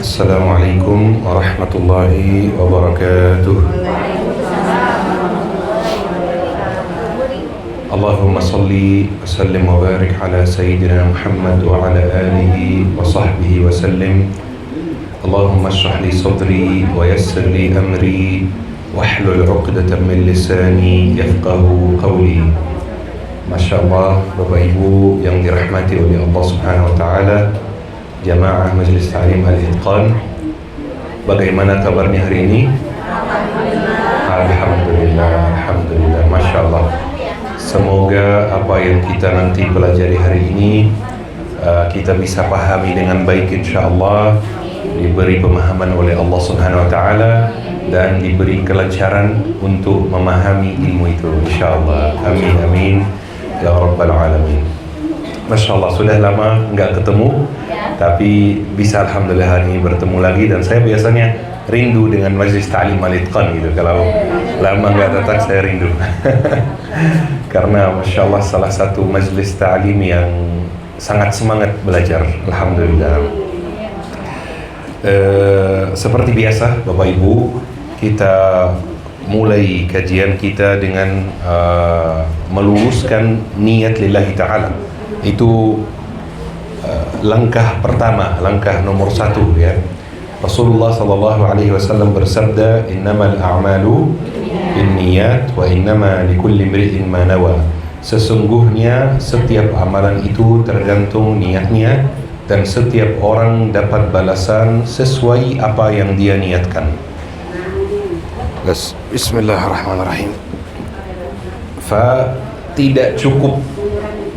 Assalamualaikum warahmatullahi wabarakatuh. Allahumma salli wa sallim wa barik ala Sayyidina Muhammad wa ala alihi wa sahbihi wa sallim. Allahumma shrah li sadri wa yassir li amri wahlul 'uqdatam min lisani yafqahu qawli. Masya Allah, Bapak Ibu yang dirahmati oleh Allah Subhanahu wa Ta'ala, Jamaah Majelis Ta'lim Al-Itqan, bagaimana kabarnya hari ini? Alhamdulillah, Alhamdulillah, Masya Allah. Semoga apa yang kita nanti pelajari hari ini kita bisa pahami dengan baik, insya Allah, diberi pemahaman oleh Allah Subhanahu wa Ta'ala, dan diberi kelancaran untuk memahami ilmu itu, insya Allah. Amin, amin, ya Rabbal Alamin. Masya Allah, sudah lama nggak ketemu, tapi bisa Alhamdulillah hari ini bertemu lagi. Dan saya biasanya rindu dengan Majelis Ta'lim Al-Itqan gitu. Kalau lama nggak datang saya rindu. Karena Masya Allah salah satu majelis ta'lim yang sangat semangat belajar, Alhamdulillah. Seperti biasa Bapak Ibu, kita mulai kajian kita dengan meluruskan niat lillahi ta'ala. Itu langkah pertama, langkah nomor satu, ya. Rasulullah SAW bersabda, innamal a'malu binniyat wa innama likulli imri'in ma nawa. Sesungguhnya setiap amalan itu tergantung niatnya, dan setiap orang dapat balasan sesuai apa yang dia niatkan. Bismillahirrahmanirrahim. Tidak cukup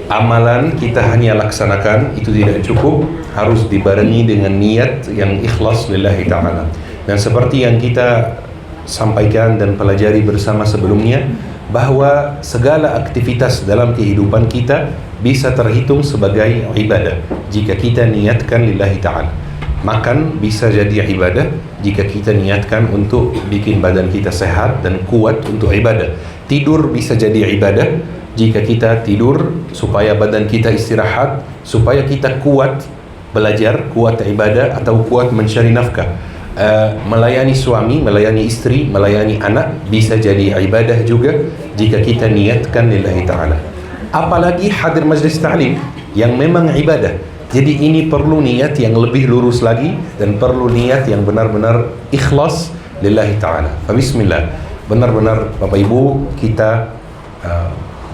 amalan kita hanya laksanakan, itu tidak cukup, harus dibarengi dengan niat yang ikhlas lillahi ta'ala. Dan seperti yang kita sampaikan dan pelajari bersama sebelumnya, bahwa segala aktivitas dalam kehidupan kita bisa terhitung sebagai ibadah jika kita niatkan lillahi ta'ala. Makan bisa jadi ibadah jika kita niatkan untuk bikin badan kita sehat dan kuat untuk ibadah. Tidur bisa jadi ibadah jika kita tidur supaya badan kita istirahat, supaya kita kuat belajar, kuat ibadah, atau kuat mencari nafkah. Melayani suami, melayani istri, melayani anak bisa jadi ibadah juga jika kita niatkan lillahi ta'ala. Apalagi hadir majlis ta'lim yang memang ibadah. Jadi ini perlu niat yang lebih lurus lagi, dan perlu niat yang benar-benar ikhlas lillahi ta'ala. Bismillah, benar-benar Bapak Ibu, kita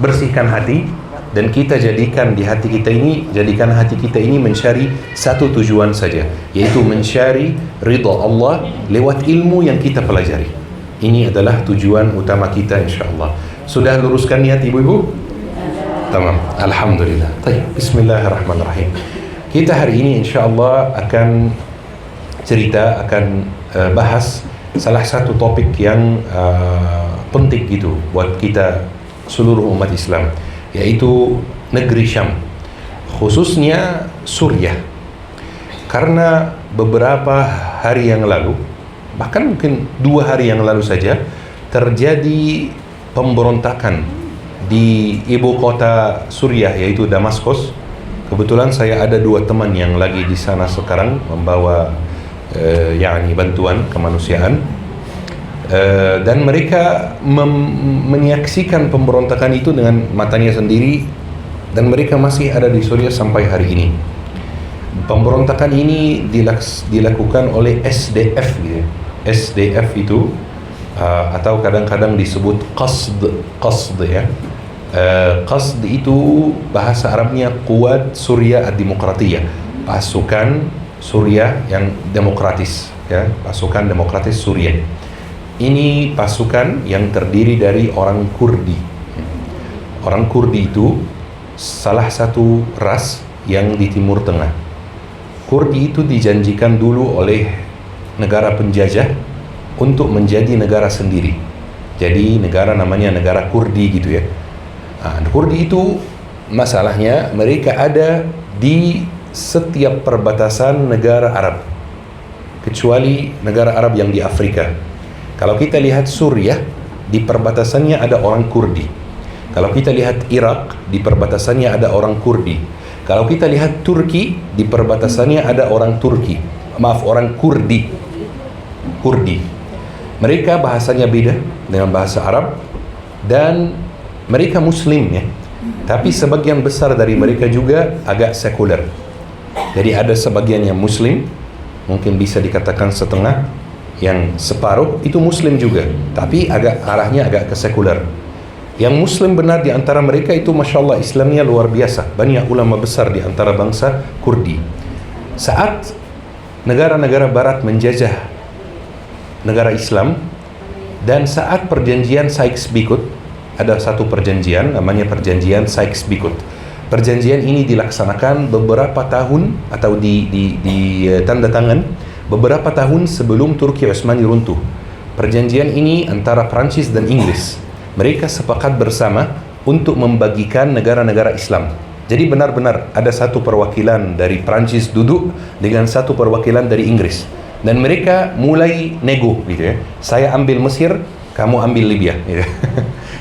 bersihkan hati, dan kita jadikan di hati kita ini, jadikan hati kita ini mencari satu tujuan saja, yaitu mencari ridha Allah lewat ilmu yang kita pelajari. Ini adalah tujuan utama kita, insyaAllah. Sudah luruskan niat ibu-ibu? Tamam, Alhamdulillah. Baik, Bismillahirrahmanirrahim. Kita hari ini insyaAllah akan cerita, akan bahas salah satu topik yang penting gitu buat kita seluruh umat Islam, yaitu negeri Syam, khususnya Suriah. Karena beberapa hari yang lalu, bahkan mungkin 2 hari yang lalu saja, terjadi pemberontakan di ibu kota Suriah, yaitu Damaskus. Kebetulan saya ada 2 teman yang lagi di sana sekarang membawa bantuan kemanusiaan. Dan mereka menyaksikan pemberontakan itu dengan matanya sendiri, dan mereka masih ada di Suriah sampai hari ini. Pemberontakan ini dilakukan oleh SDF gitu. SDF itu atau kadang-kadang disebut Qasd ya. Qasd itu bahasa Arabnya Quwat Suriah Ad-Demokratiyah, pasukan Suriah yang demokratis ya, pasukan demokratis Suriah. Ini pasukan yang terdiri dari orang Kurdi. Orang Kurdi itu salah satu ras yang di Timur Tengah. Kurdi itu dijanjikan dulu oleh negara penjajah untuk menjadi negara sendiri. Jadi negara namanya negara Kurdi gitu ya. Kurdi itu masalahnya mereka ada di setiap perbatasan negara Arab, kecuali negara Arab yang di Afrika. Kalau kita lihat Suriah, di perbatasannya ada orang Kurdi. Kalau kita lihat Irak, di perbatasannya ada orang Kurdi. Kalau kita lihat Turki, di perbatasannya ada orang Turki. orang Kurdi. Mereka bahasanya beda dengan bahasa Arab dan mereka Muslim ya. Tapi sebagian besar dari mereka juga agak sekuler. Jadi ada sebagian yang Muslim, mungkin bisa dikatakan setengah, yang separuh itu Muslim juga, tapi arahnya agak ke sekuler. Yang Muslim benar di antara mereka itu Masya Allah Islamnya luar biasa. Banyak ulama besar di antara bangsa Kurdi. Saat negara-negara Barat menjajah negara Islam dan saat perjanjian Sykes-Picot, ada satu perjanjian namanya perjanjian Sykes-Picot. Perjanjian ini dilaksanakan beberapa tahun atau di tanda tangan beberapa tahun sebelum Turki Utsmani runtuh. Perjanjian ini antara Prancis dan Inggris. Mereka sepakat bersama untuk membagikan negara-negara Islam. Jadi benar-benar ada satu perwakilan dari Prancis duduk dengan satu perwakilan dari Inggris. Dan mereka mulai nego gitu ya. Saya ambil Mesir, kamu ambil Libya gitu.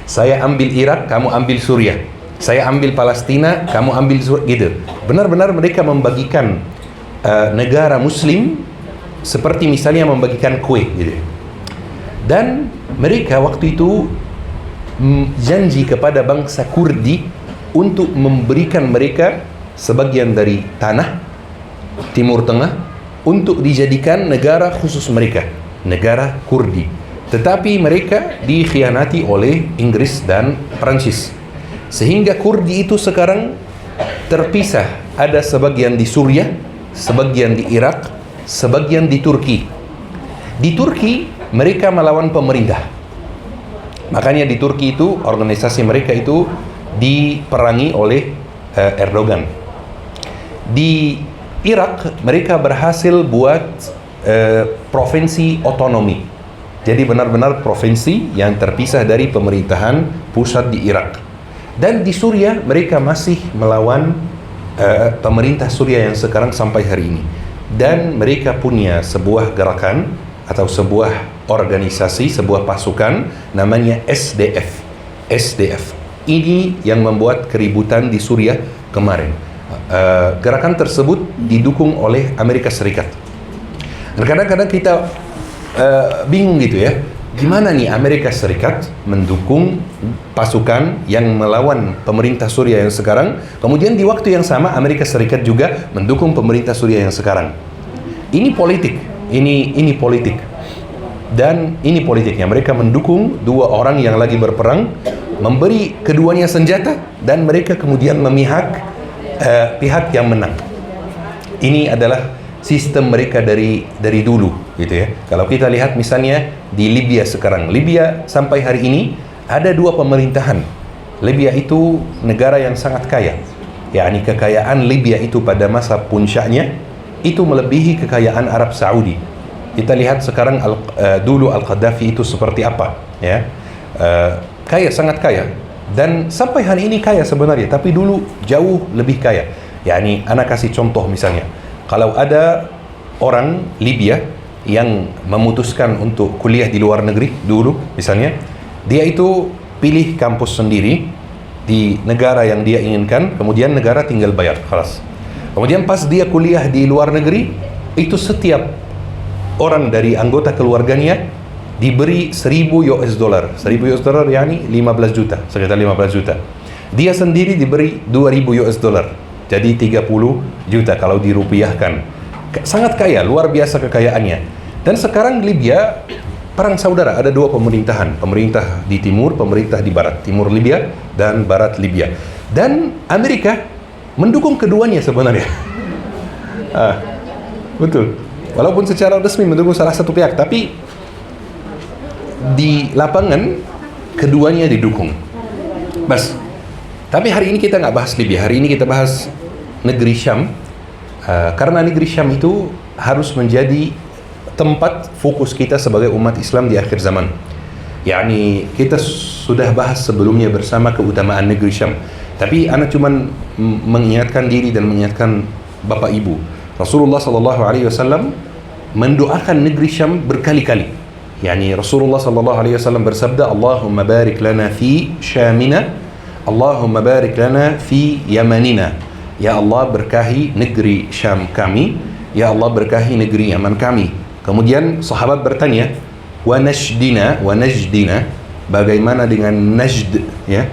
Saya ambil Irak, kamu ambil Suriah. Saya ambil Palestina, kamu ambil gitu. Benar-benar mereka membagikan negara Muslim seperti misalnya membagikan kue gitu. Dan mereka waktu itu janji kepada bangsa Kurdi untuk memberikan mereka sebagian dari tanah Timur Tengah untuk dijadikan negara khusus mereka, negara Kurdi. Tetapi mereka dikhianati oleh Inggris dan Prancis. Sehingga Kurdi itu sekarang terpisah. Ada sebagian di Suriah, sebagian di Irak, sebagian di Turki. Di Turki mereka melawan pemerintah. Makanya di Turki itu organisasi mereka itu diperangi oleh Erdogan. Di Irak mereka berhasil buat provinsi otonomi. Jadi benar-benar provinsi yang terpisah dari pemerintahan pusat di Irak. Dan di Suriah mereka masih melawan pemerintah Suriah yang sekarang sampai hari ini. Dan mereka punya sebuah gerakan atau sebuah organisasi, sebuah pasukan namanya SDF. SDF. Ini yang membuat keributan di Suriah kemarin. Gerakan tersebut didukung oleh Amerika Serikat. Dan kadang-kadang kita bingung gitu ya. Gimana nih Amerika Serikat mendukung pasukan yang melawan pemerintah Suriah yang sekarang, kemudian di waktu yang sama Amerika Serikat juga mendukung pemerintah Suriah yang sekarang. Ini politik, ini politik. Dan ini politiknya, mereka mendukung dua orang yang lagi berperang, memberi keduanya senjata, dan mereka kemudian memihak pihak yang menang. Ini adalah sistem mereka dari dulu gitu ya. Kalau kita lihat misalnya di Libya sekarang, Libya sampai hari ini ada dua pemerintahan. Libya itu negara yang sangat kaya. yakni kekayaan Libya itu pada masa puncaknya itu melebihi kekayaan Arab Saudi. Kita lihat sekarang dulu Al-Qaddafi itu seperti apa, ya. Kaya, sangat kaya, dan sampai hari ini kaya sebenarnya, tapi dulu jauh lebih kaya. Yakni anak kasih contoh misalnya, kalau ada orang Libya yang memutuskan untuk kuliah di luar negeri dulu misalnya, dia itu pilih kampus sendiri di negara yang dia inginkan, kemudian negara tinggal bayar, khalas. Kemudian pas dia kuliah di luar negeri, itu setiap orang dari anggota keluarganya diberi 1000 US dollar. 1000 US dollar yakni 15 juta, sekitar 15 juta. Dia sendiri diberi 2000 US dollar. Jadi 30 juta kalau dirupiahkan. Sangat kaya, luar biasa kekayaannya. Dan sekarang Libya perang saudara, ada dua pemerintahan, pemerintah di timur, pemerintah di barat, timur Libya dan barat Libya. Dan Amerika mendukung keduanya sebenarnya. Betul. Walaupun secara resmi mendukung salah satu pihak, tapi di lapangan keduanya didukung. Bas. Tapi hari ini kita nggak bahas Libya, hari ini kita bahas negeri Syam. Karena negeri Syam itu harus menjadi tempat fokus kita sebagai umat Islam di akhir zaman. Yakni kita sudah bahas sebelumnya bersama keutamaan negeri Syam. Tapi anak cuman mengingatkan diri dan mengingatkan Bapak Ibu. Rasulullah SAW mendoakan negeri Syam berkali-kali. Yani Rasulullah SAW bersabda, Allahumma barik lana fi Syamina, Allahumma barik lana fi Yamanina. Ya Allah, berkahi negeri Syam kami ya Allah berkahi negeri Yaman kami. Kemudian sahabat bertanya, wa najdina, bagaimana dengan Najd, ya?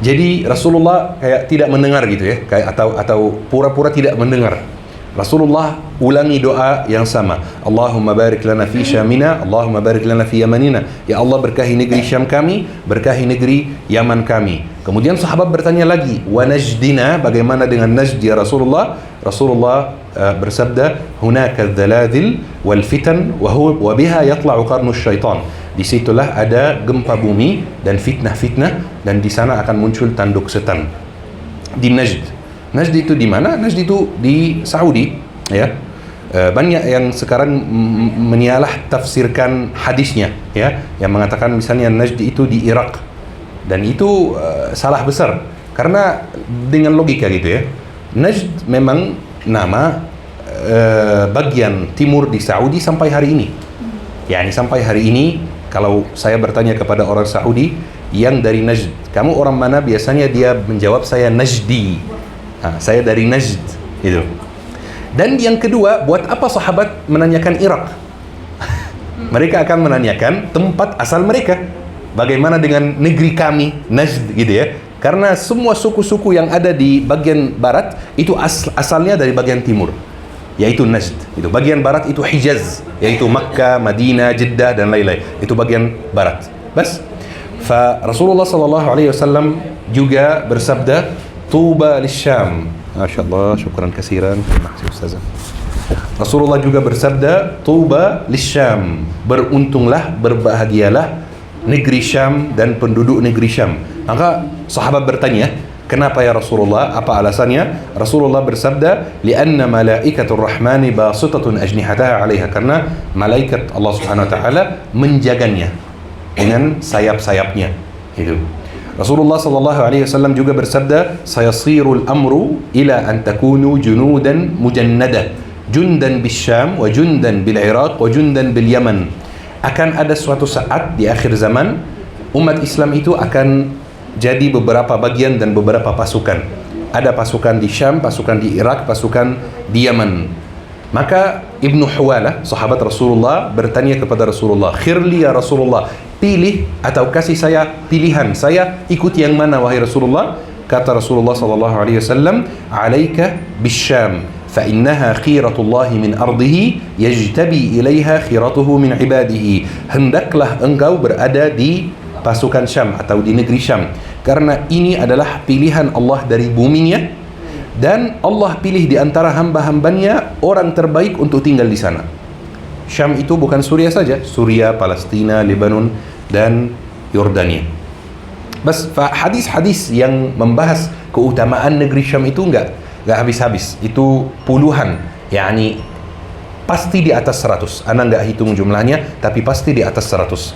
Jadi Rasulullah kayak tidak mendengar gitu ya, kayak atau pura-pura tidak mendengar. Rasulullah ulangi doa yang sama. Allahumma barik lana fi Syamina, Allahumma barik lana fi Yamanina. Ya Allah berkahi negeri Syam kami, berkahi negeri Yaman kami. Kemudian sahabat bertanya lagi, wa najdina, bagaimana dengan Najd ya Rasulullah? Rasulullah bersabda, hunaka dzaladil wal fitan wa biha yatla'u qarnu syaitan. Disitulah ada gempa bumi dan fitnah-fitnah, dan di sana akan muncul tanduk setan. Di Najd. Najd itu di mana? Najd itu di Saudi, ya. Banyak yang sekarang menyalah tafsirkan hadisnya, ya, yang mengatakan misalnya Najd itu di Irak, dan itu salah besar karena dengan logika gitu ya. Najd memang nama bagian timur di Saudi sampai hari ini. Yani sampai hari ini kalau saya bertanya kepada orang Saudi yang dari Najd, kamu orang mana? Biasanya dia menjawab saya Najdi. Saya dari Najd itu. Dan yang kedua, buat apa sahabat menanyakan Irak? Mereka akan menanyakan tempat asal mereka. Bagaimana dengan negeri kami, Najd gitu ya. Karena semua suku-suku yang ada di bagian barat itu asalnya dari bagian timur, yaitu Najd. Itu bagian barat itu Hijaz, yaitu Makkah, Madinah, Jeddah dan lain-lain. Itu bagian barat. Bas. Rasulullah sallallahu alaihi wasallam juga bersabda, Tuba lisyam. Masya Allah, syukran kasiran. Terima kasih Ustazah. Rasulullah juga bersabda, Tuba lisyam. Beruntunglah, berbahagialah negeri Syam dan penduduk negeri Syam. Maka sahabat bertanya, kenapa ya Rasulullah? Apa alasannya? Rasulullah bersabda, lianna malaikatur rahmani basitatun ajnihataha 'alaiha. Karena malaikat Allah Subhanahu wa taala menjaganya dengan sayap-sayapnya. Itu. Rasulullah sallallahu alaihi wasallam juga bersabda, sayasirul amru ila an takunu junudan mujannada, jundan bisyam wa jundan bil Iraq wa jundan bil Yaman. Akan ada suatu saat di akhir zaman umat Islam itu akan jadi beberapa bagian dan beberapa pasukan. Ada pasukan di Syam, pasukan di Irak, pasukan di Yaman. Maka Ibnu Huwalah, sahabat Rasulullah, bertanya kepada Rasulullah, khirli ya Rasulullah, pilih atau kasih saya pilihan, saya ikut yang mana wahai Rasulullah? Kata Rasulullah sallallahu alaihi wasallam, alaika bisyam fa innaha khiratullahi min ardihi yajtabi ilaiha khiratuhu min ibadihi. Hendaklah engkau berada di pasukan Syam atau di negeri Syam, karena ini adalah pilihan Allah dari buminya, dan Allah pilih di antara hamba-hambanya orang terbaik untuk tinggal di sana. Syam itu bukan Suriah saja, Suriah, Palestina, Lebanon, dan Yordania. Bas, hadis-hadis yang membahas keutamaan negeri Syam itu enggak habis-habis. Itu puluhan, yakni pasti di atas 100. Ana enggak hitung jumlahnya, tapi pasti di atas 100.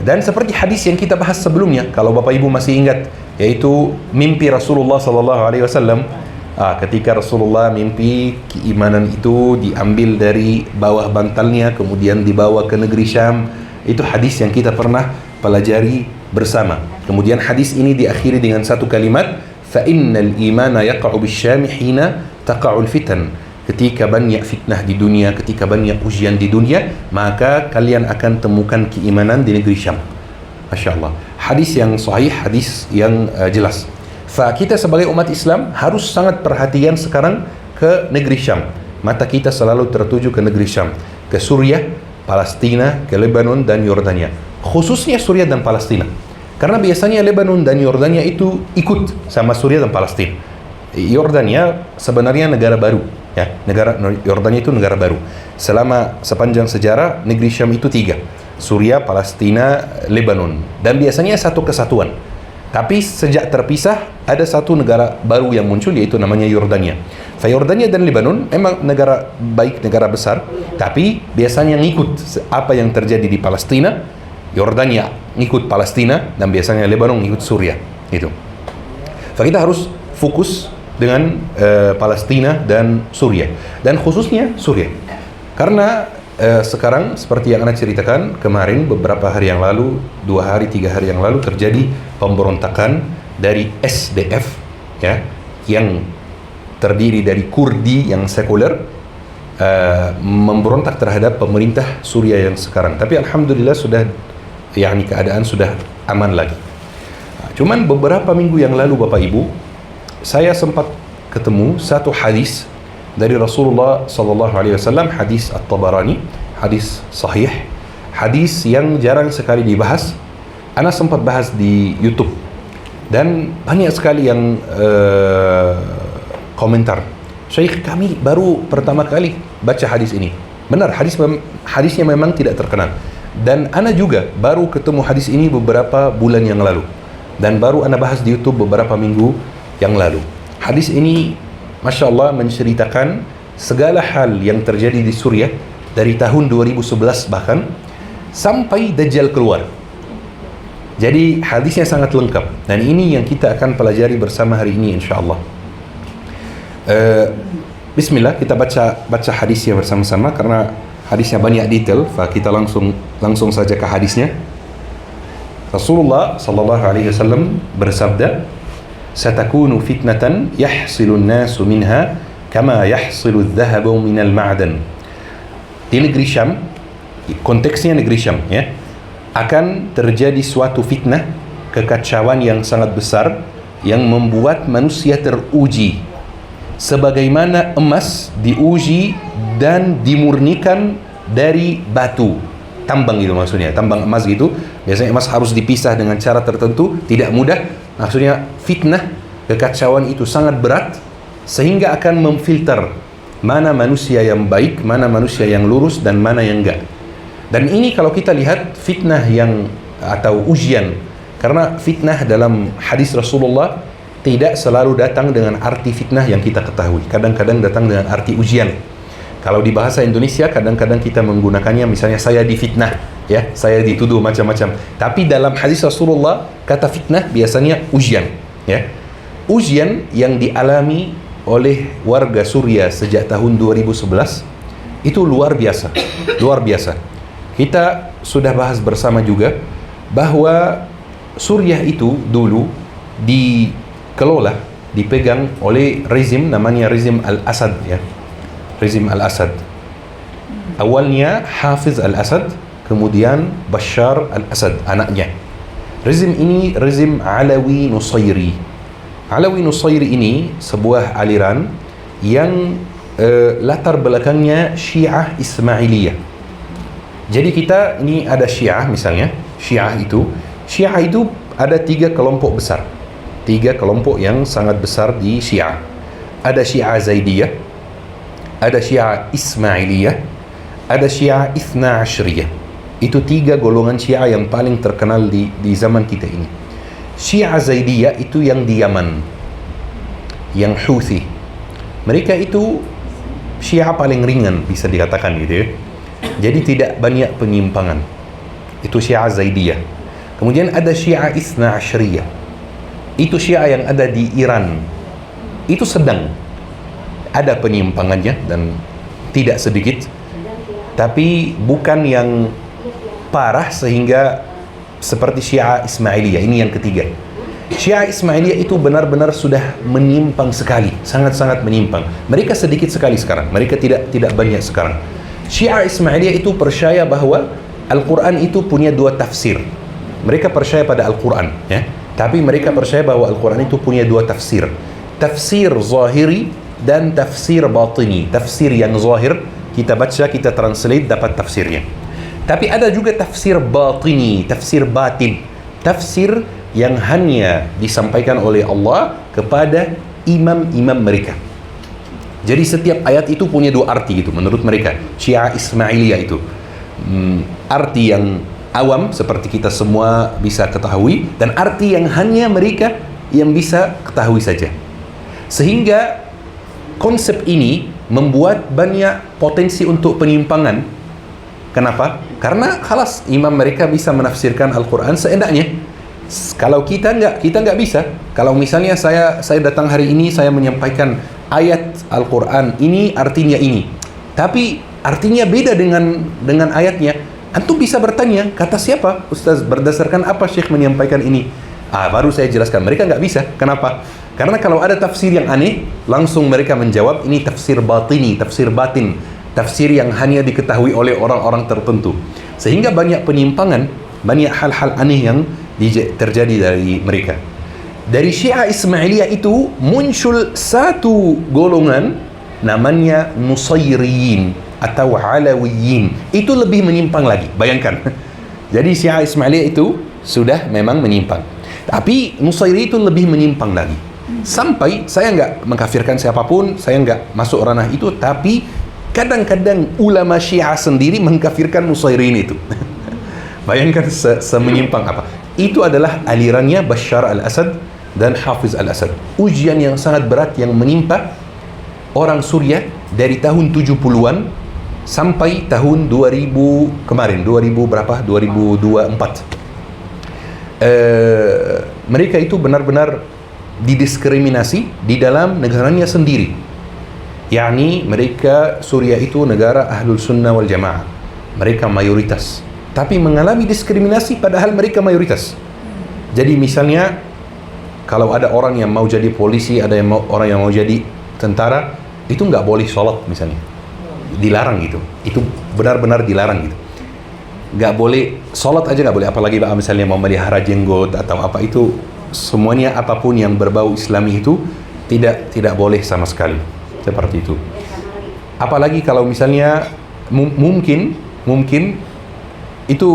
Dan seperti hadis yang kita bahas sebelumnya, kalau Bapak Ibu masih ingat, yaitu mimpi Rasulullah sallallahu alaihi wasallam. Ketika Rasulullah mimpi keimanan itu diambil dari bawah bantalnya kemudian dibawa ke negeri Syam. Itu hadis yang kita pernah pelajari bersama. Kemudian hadis ini diakhiri dengan satu kalimat, fa innal imana yaqa'u bisyam hina taqa'ul fitan. Ketika banyak fitnah di dunia, ketika banyak ujian di dunia, maka kalian akan temukan keimanan di negeri Syam. Masya Allah. Hadis yang sahih, hadis yang jelas. Kita sebagai umat Islam harus sangat perhatian sekarang ke negeri Syam. Mata kita selalu tertuju ke negeri Syam, ke Suriah, Palestina, ke Lebanon dan Yordania. Khususnya Suriah dan Palestina. Karena biasanya Lebanon dan Yordania itu ikut sama Suriah dan Palestina. Yordania sebenarnya negara baru, ya. Yordania itu negara baru. Sepanjang sejarah negeri Syam itu 3. Suriah, Palestina, Lebanon. Dan biasanya satu kesatuan. Tapi sejak terpisah, ada satu negara baru yang muncul, yaitu namanya Yordania. Yordania dan Lebanon memang negara baik, negara besar, tapi biasanya ngikut apa yang terjadi di Palestina. Yordania ngikut Palestina, dan biasanya Lebanon ngikut Suriah. Itu. Kita harus fokus dengan Palestina dan Suriah. Dan khususnya Suriah. Karena sekarang seperti yang Anda ceritakan kemarin, beberapa hari yang lalu, 2 hari 3 hari yang lalu terjadi pemberontakan dari SDF, ya, yang terdiri dari Kurdi yang sekuler, memberontak terhadap pemerintah Suriah yang sekarang. Tapi alhamdulillah sudah, keadaan sudah aman lagi. Cuman beberapa minggu yang lalu Bapak Ibu, saya sempat ketemu satu hadis dari Rasulullah SAW, hadis At-Tabarani, hadis sahih, hadis yang jarang sekali dibahas. Ana sempat bahas di YouTube dan banyak sekali yang komentar, Syekh, kami baru pertama kali baca hadis ini. Benar, hadisnya memang tidak terkenal. Dan ana juga baru ketemu hadis ini beberapa bulan yang lalu. Dan baru ana bahas di YouTube beberapa minggu yang lalu. Hadis ini, Masya Allah, menceritakan segala hal yang terjadi di Suriah dari tahun 2011 bahkan sampai Dajjal keluar. Jadi hadisnya sangat lengkap. Dan ini yang kita akan pelajari bersama hari ini insya Allah. Bismillah, kita baca hadisnya bersama-sama karena hadisnya banyak detail. Kita langsung saja ke hadisnya. Rasulullah sallallahu alaihi wasallam bersabda, "Satakunu fitnatan yahsilun nasu minha kama yahsilu adh-dhahabu minal ma'dan." Di negeri Syam, konteksnya negeri Syam ya, akan terjadi suatu fitnah, kekacauan yang sangat besar yang membuat manusia teruji sebagaimana emas diuji dan dimurnikan dari batu tambang, gitu maksudnya, tambang emas gitu. Biasanya emas harus dipisah dengan cara tertentu, tidak mudah. Maksudnya fitnah, kekacauan itu sangat berat sehingga akan memfilter mana manusia yang baik, mana manusia yang lurus, dan mana yang enggak. Dan ini kalau kita lihat fitnah yang atau ujian, karena fitnah dalam hadis Rasulullah tidak selalu datang dengan arti fitnah yang kita ketahui. Kadang-kadang datang dengan arti ujian. Kalau di bahasa Indonesia kadang-kadang kita menggunakannya, misalnya saya difitnah, ya, saya dituduh macam-macam. Tapi dalam hadis Rasulullah kata fitnah biasanya ujian, ya. Ujian yang dialami oleh warga Suriah sejak tahun 2011 itu luar biasa, luar biasa. Kita sudah bahas bersama juga bahwa Suriah itu dulu dikelola, dipegang oleh rezim namanya rezim Al-Assad, ya. Rezim Al-Assad. Awalnya Hafiz Al-Assad, kemudian Bashar Al-Assad, anaknya. Rezim ini rezim Alawi Nusairi. Alawi Nusairi ini sebuah aliran yang latar belakangnya Syiah Ismailiyah. Jadi kita ini ada Syiah misalnya, Syiah itu ada 3 kelompok besar. 3 kelompok yang sangat besar di Syiah. Ada Syiah Zaidiyah, ada Syiah Ismailiyah, ada Syiah Ithna Ashriyah. Itu 3 golongan Syiah yang paling terkenal di zaman kita ini. Syiah Zaidiyah itu yang di Yaman, yang Houthi. Mereka itu Syiah paling ringan bisa dikatakan gitu ya. Jadi tidak banyak penyimpangan. Itu Syiah Zaidiyah. Kemudian ada Syiah Ithna Ashriyah. Itu Syiah yang ada di Iran. Itu sedang. Ada penyimpangannya dan tidak sedikit, tapi bukan yang parah sehingga seperti Syiah Ismailiyah. Ini yang ketiga. Syiah Ismailiyah itu benar-benar sudah menyimpang sekali, sangat-sangat menyimpang. Mereka sedikit sekali sekarang, mereka tidak banyak sekarang. Syiah Ismailiyah itu percaya bahwa Al-Quran itu punya 2 tafsir. Mereka percaya pada Al-Quran, ya, tapi mereka percaya bahwa Al-Quran itu punya 2 tafsir. Tafsir zahiri dan tafsir batini. Tafsir yang zahir kita baca, kita translate, dapat tafsirnya. Tapi ada juga tafsir batini, tafsir batin, tafsir yang hanya disampaikan oleh Allah kepada imam-imam mereka. Jadi setiap ayat itu punya 2 arti gitu menurut mereka, Syiah Ismailiyah itu. Arti yang awam seperti kita semua bisa ketahui, dan arti yang hanya mereka yang bisa ketahui saja. Sehingga konsep ini membuat banyak potensi untuk penyimpangan. Kenapa? Karena khalas imam mereka bisa menafsirkan Al-Quran seenaknya. Kalau kita nggak bisa. Kalau misalnya saya datang hari ini, saya menyampaikan ayat Al-Quran ini artinya ini, tapi artinya beda dengan ayatnya. Antum bisa bertanya, kata siapa Ustaz? Berdasarkan apa Syekh menyampaikan ini? Baru saya jelaskan. Mereka nggak bisa. Kenapa? Karena kalau ada tafsir yang aneh, langsung mereka menjawab ini tafsir batini, tafsir batin, tafsir yang hanya diketahui oleh orang-orang tertentu. Sehingga banyak penyimpangan, banyak hal-hal aneh yang terjadi dari mereka. Dari Syiah Ismailiyah itu muncul satu golongan namanya Nusairiyin atau Alawiyin. Itu lebih menyimpang lagi, bayangkan. Jadi Syiah Ismailiyah itu sudah memang menyimpang. Tapi Nusairi itu lebih menyimpang lagi. Sampai saya nggak mengkafirkan siapapun, saya nggak masuk ranah itu, tapi kadang-kadang ulama Syiah sendiri mengkafirkan Nusairin itu. Bayangkan semenyimpang apa. Itu adalah alirannya Bashar al-Assad dan Hafiz al-Assad. Ujian yang sangat berat yang menimpa orang Suriah dari tahun 70-an sampai tahun 2000 kemarin, 2000 berapa? 2024. Mereka itu benar-benar didiskriminasi di dalam negaranya sendiri. yakni mereka Suriah itu negara Ahlul Sunnah wal Jamaah, mereka mayoritas, tapi mengalami diskriminasi padahal mereka mayoritas. Jadi misalnya kalau ada orang yang mau jadi polisi, ada orang yang mau jadi tentara, itu nggak boleh sholat misalnya, dilarang gitu, itu benar-benar dilarang gitu. Nggak boleh sholat aja nggak boleh, apalagi misalnya mau melihara jenggot atau apa, itu semuanya apapun yang berbau Islami itu tidak boleh sama sekali, seperti itu. Apalagi kalau misalnya mungkin itu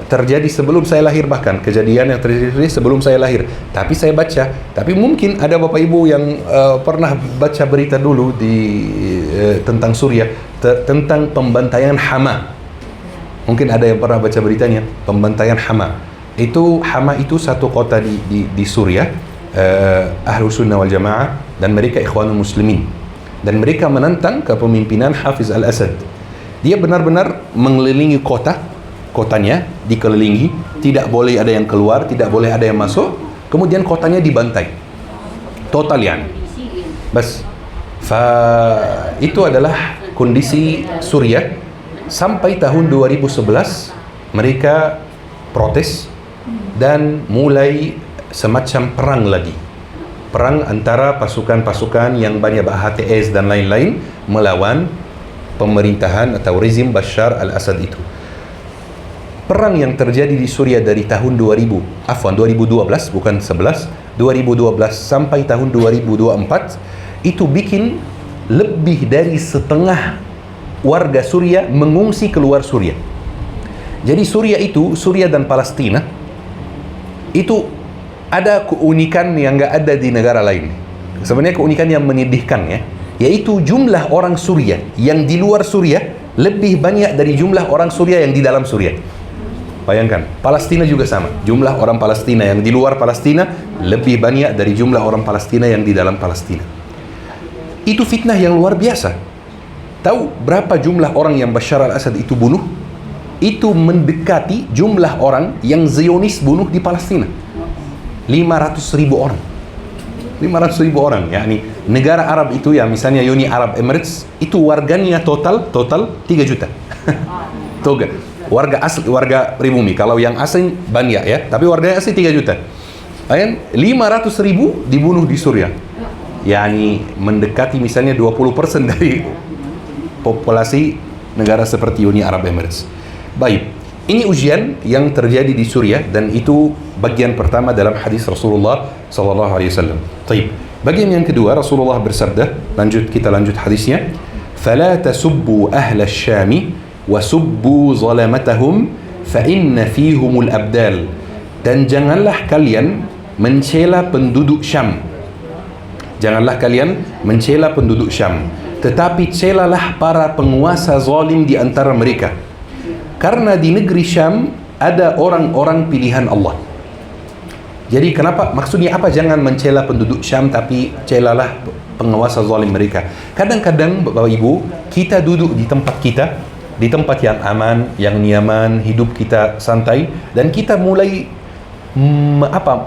terjadi sebelum saya lahir, bahkan kejadian yang terjadi sebelum saya lahir, tapi saya baca, tapi mungkin ada bapak ibu yang pernah baca berita dulu tentang Suriah, tentang pembantaian Hama. Mungkin ada yang pernah baca beritanya, pembantaian Hama. Hama itu satu kota di Suriah, Ahlus Sunnah wal Jamaah, dan mereka Ikhwanul Muslimin, dan mereka menentang kepemimpinan Hafiz al-Assad. Dia benar-benar mengelilingi kotanya dikelilingi, tidak boleh ada yang keluar, tidak boleh ada yang masuk, kemudian kotanya dibantai total yani. Bas. Itu adalah kondisi Suriah sampai tahun 2011. Mereka protes dan mulai semacam perang lagi, perang antara pasukan-pasukan yang banyak HTS dan lain-lain melawan pemerintahan atau rezim Bashar al-Assad itu. Perang yang terjadi di Suriah dari tahun 2012 bukan 11, 2012 sampai tahun 2024 itu bikin lebih dari setengah warga Suriah mengungsi keluar Suriah. Jadi Suriah dan Palestina itu ada keunikan yang nggak ada di negara lain. Sebenarnya keunikan yang menyedihkan ya, yaitu jumlah orang Suriah yang di luar Suriah lebih banyak dari jumlah orang Suriah yang di dalam Suriah. Bayangkan, Palestina juga sama. Jumlah orang Palestina yang di luar Palestina lebih banyak dari jumlah orang Palestina yang di dalam Palestina. Itu fitnah yang luar biasa. Tahu berapa jumlah orang yang Bashar al-Assad itu bunuh? Itu mendekati jumlah orang yang Zionis bunuh di Palestina. 500.000 orang. 500.000 orang. Yakni negara Arab itu ya, misalnya Uni Arab Emirates, itu warganya total 3 juta. Toga. Warga asli, warga pribumi. Kalau yang asing banyak ya, tapi warganya asli 3 juta. 500.000 dibunuh di Suriah. Yani mendekati misalnya 20% dari populasi negara seperti Uni Arab Emirates. Baik, ini ujian yang terjadi di Suriah, dan itu bagian pertama dalam hadis Rasulullah SAW. Baik, bagian yang kedua Rasulullah bersabda, kita lanjut hadisnya. فَلَا تَسُبُّوا أَهْلَ الشَّامِ وَسُبُّوا ظَلَمَتَهُمْ فَإِنَّ فِيهُمُ الْأَبْدَالِ. Dan janganlah kalian mencela penduduk Syam. Janganlah kalian mencela penduduk Syam, tetapi celalah para penguasa zalim di antara mereka. Karena di negeri Syam ada orang-orang pilihan Allah. Jadi kenapa? Maksudnya apa? Jangan mencela penduduk Syam, tapi celalah penguasa zalim mereka. Kadang-kadang Bapak Ibu, kita duduk di tempat kita, di tempat yang aman, yang nyaman, hidup kita santai, dan kita mulai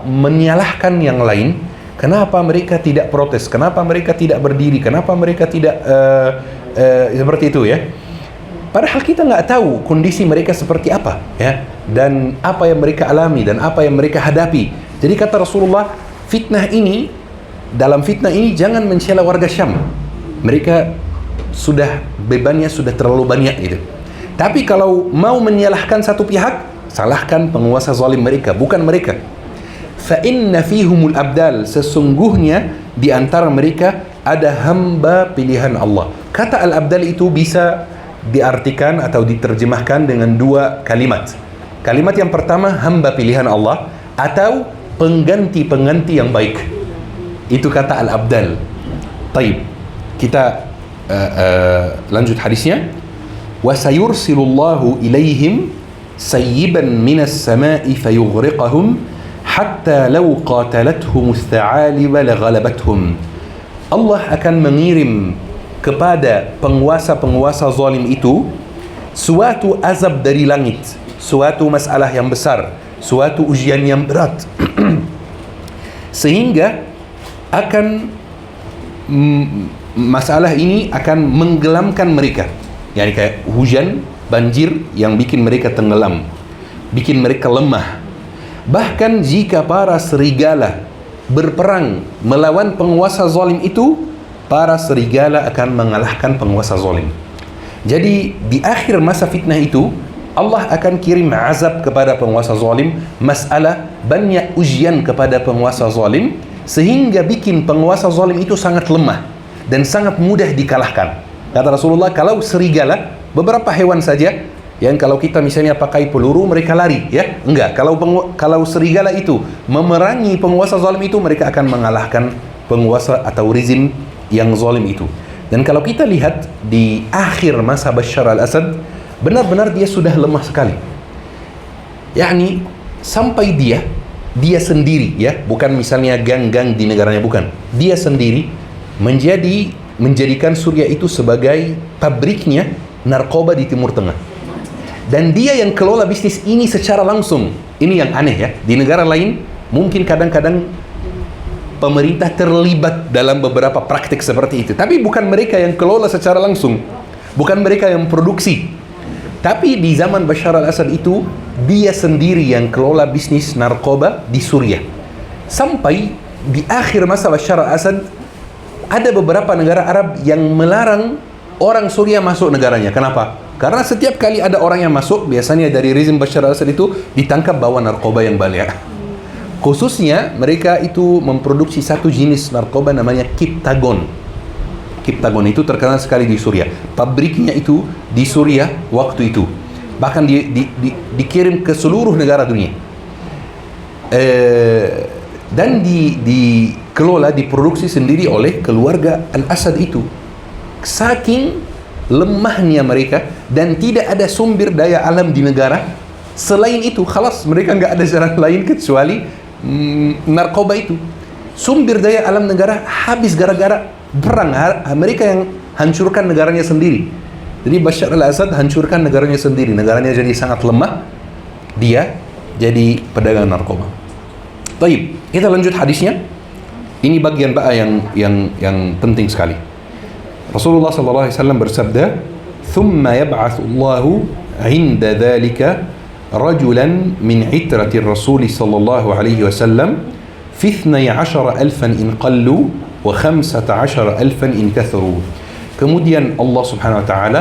menyalahkan yang lain. Kenapa mereka tidak protes? Kenapa mereka tidak berdiri? Kenapa mereka tidak seperti itu ya? Padahal kita nggak tahu kondisi mereka seperti apa ya, dan apa yang mereka alami dan apa yang mereka hadapi. Jadi kata Rasulullah, fitnah ini dalam fitnah ini jangan mencela warga Syam. Mereka sudah bebannya sudah terlalu banyak gitu. Tapi kalau mau menyalahkan satu pihak, salahkan penguasa zalim mereka, bukan mereka. Fa inna fihumul abdal, sesungguhnya di antara mereka ada hamba pilihan Allah. Kata al-abdal itu bisa diartikan atau diterjemahkan dengan dua kalimat. Kalimat yang pertama hamba pilihan Allah atau pengganti-pengganti yang baik. Itu kata al-abdal. Taib. Kita lanjut hadisnya. Wa sayursilullahu ilaihim sayyiban minas sama'i fayughriqahum hatta law qatalathum ath-tha'aliba laghalabathum. Allah akan mengirim kepada penguasa-penguasa zalim itu suatu azab dari langit, suatu masalah yang besar, suatu ujian yang berat sehingga akan masalah ini akan menggelamkan mereka. Yani kayak hujan, banjir yang bikin mereka tenggelam, bikin mereka lemah. Bahkan jika para serigala berperang melawan penguasa zalim itu, para serigala akan mengalahkan penguasa zalim. Jadi di akhir masa fitnah itu, Allah akan kirim azab kepada penguasa zalim, masalah banyak ujian kepada penguasa zalim, sehingga bikin penguasa zalim itu sangat lemah dan sangat mudah dikalahkan. Kata Rasulullah, kalau serigala, beberapa hewan saja yang kalau kita misalnya pakai peluru mereka lari, ya enggak. Kalau serigala itu memerangi penguasa zalim itu, mereka akan mengalahkan penguasa atau rezim yang zalim itu. Dan kalau kita lihat di akhir masa Bashar al-Assad, benar-benar dia sudah lemah sekali. Yakni sampai dia sendiri, ya, bukan misalnya gang-gang di negaranya, bukan. Dia sendiri menjadikan Suriah itu sebagai pabriknya narkoba di Timur Tengah. Dan dia yang kelola bisnis ini secara langsung. Ini yang aneh, ya. Di negara lain mungkin kadang-kadang pemerintah terlibat dalam beberapa praktik seperti itu. Tapi bukan mereka yang kelola secara langsung. Bukan mereka yang produksi. Tapi di zaman Bashar al-Assad itu, dia sendiri yang kelola bisnis narkoba di Suriah. Sampai di akhir masa Bashar al-Assad, ada beberapa negara Arab yang melarang orang Suriah masuk negaranya. Kenapa? Karena setiap kali ada orang yang masuk, biasanya dari rezim Bashar al-Assad itu ditangkap bawa narkoba yang banyak. Khususnya mereka itu memproduksi satu jenis narkoba namanya Kiptagon. Kiptagon itu terkenal sekali di Suriah. Pabriknya itu di Suriah waktu itu. Bahkan dikirim ke seluruh negara dunia. Dan dikelola, diproduksi sendiri oleh keluarga Al-Assad itu. Saking lemahnya mereka dan tidak ada sumber daya alam di negara selain itu, khalas, mereka nggak ada jalan lain kecuali narkoba itu. Sumber daya alam negara habis gara-gara perang. Mereka yang hancurkan negaranya sendiri. Jadi Bashar al-Assad hancurkan negaranya sendiri, negaranya jadi sangat lemah, dia jadi pedagang narkoba. Baik, kita lanjut hadisnya. Ini bagian yang penting sekali. Rasulullah SAW bersabda, ثم يبعث الله عند ذلك رجلا من عترة الرسول صلى الله عليه وسلم في 12,000 إن قلوا و15,000 إن كثروا. Kemudian Allah Subhanahu wa taala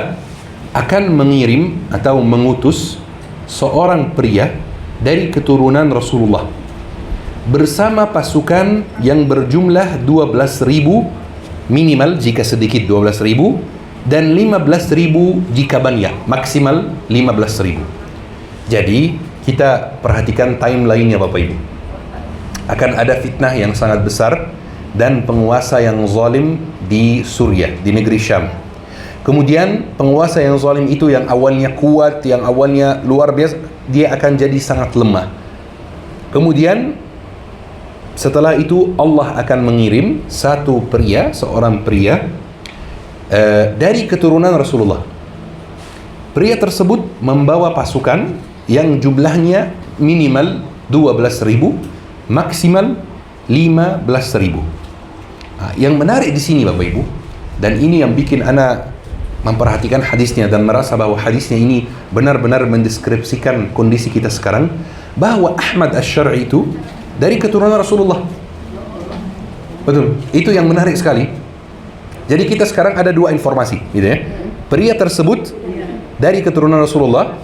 akan mengirim atau mengutus seorang pria dari keturunan Rasulullah bersama pasukan yang berjumlah 12,000 minimal jika sedikit 12,000 dan 15,000 jika banyak, maksimal 15,000. Jadi kita perhatikan timeline-nya Bapak Ibu. Akan ada fitnah yang sangat besar dan penguasa yang zalim di Suriah, di negeri Syam. Kemudian penguasa yang zalim itu yang awalnya kuat, yang awalnya luar biasa, dia akan jadi sangat lemah. Kemudian setelah itu Allah akan mengirim seorang pria dari keturunan Rasulullah. Pria tersebut membawa pasukan yang jumlahnya minimal 12,000, maksimal 15,000. Yang menarik di sini Bapak Ibu, dan ini yang bikin ana memperhatikan hadisnya dan merasa bahwa hadisnya ini benar-benar mendeskripsikan kondisi kita sekarang, bahwa Ahmad Asy-Syar'i itu dari keturunan Rasulullah. Betul. Itu yang menarik sekali. Jadi kita sekarang ada dua informasi, gitu ya. Pria tersebut dari keturunan Rasulullah.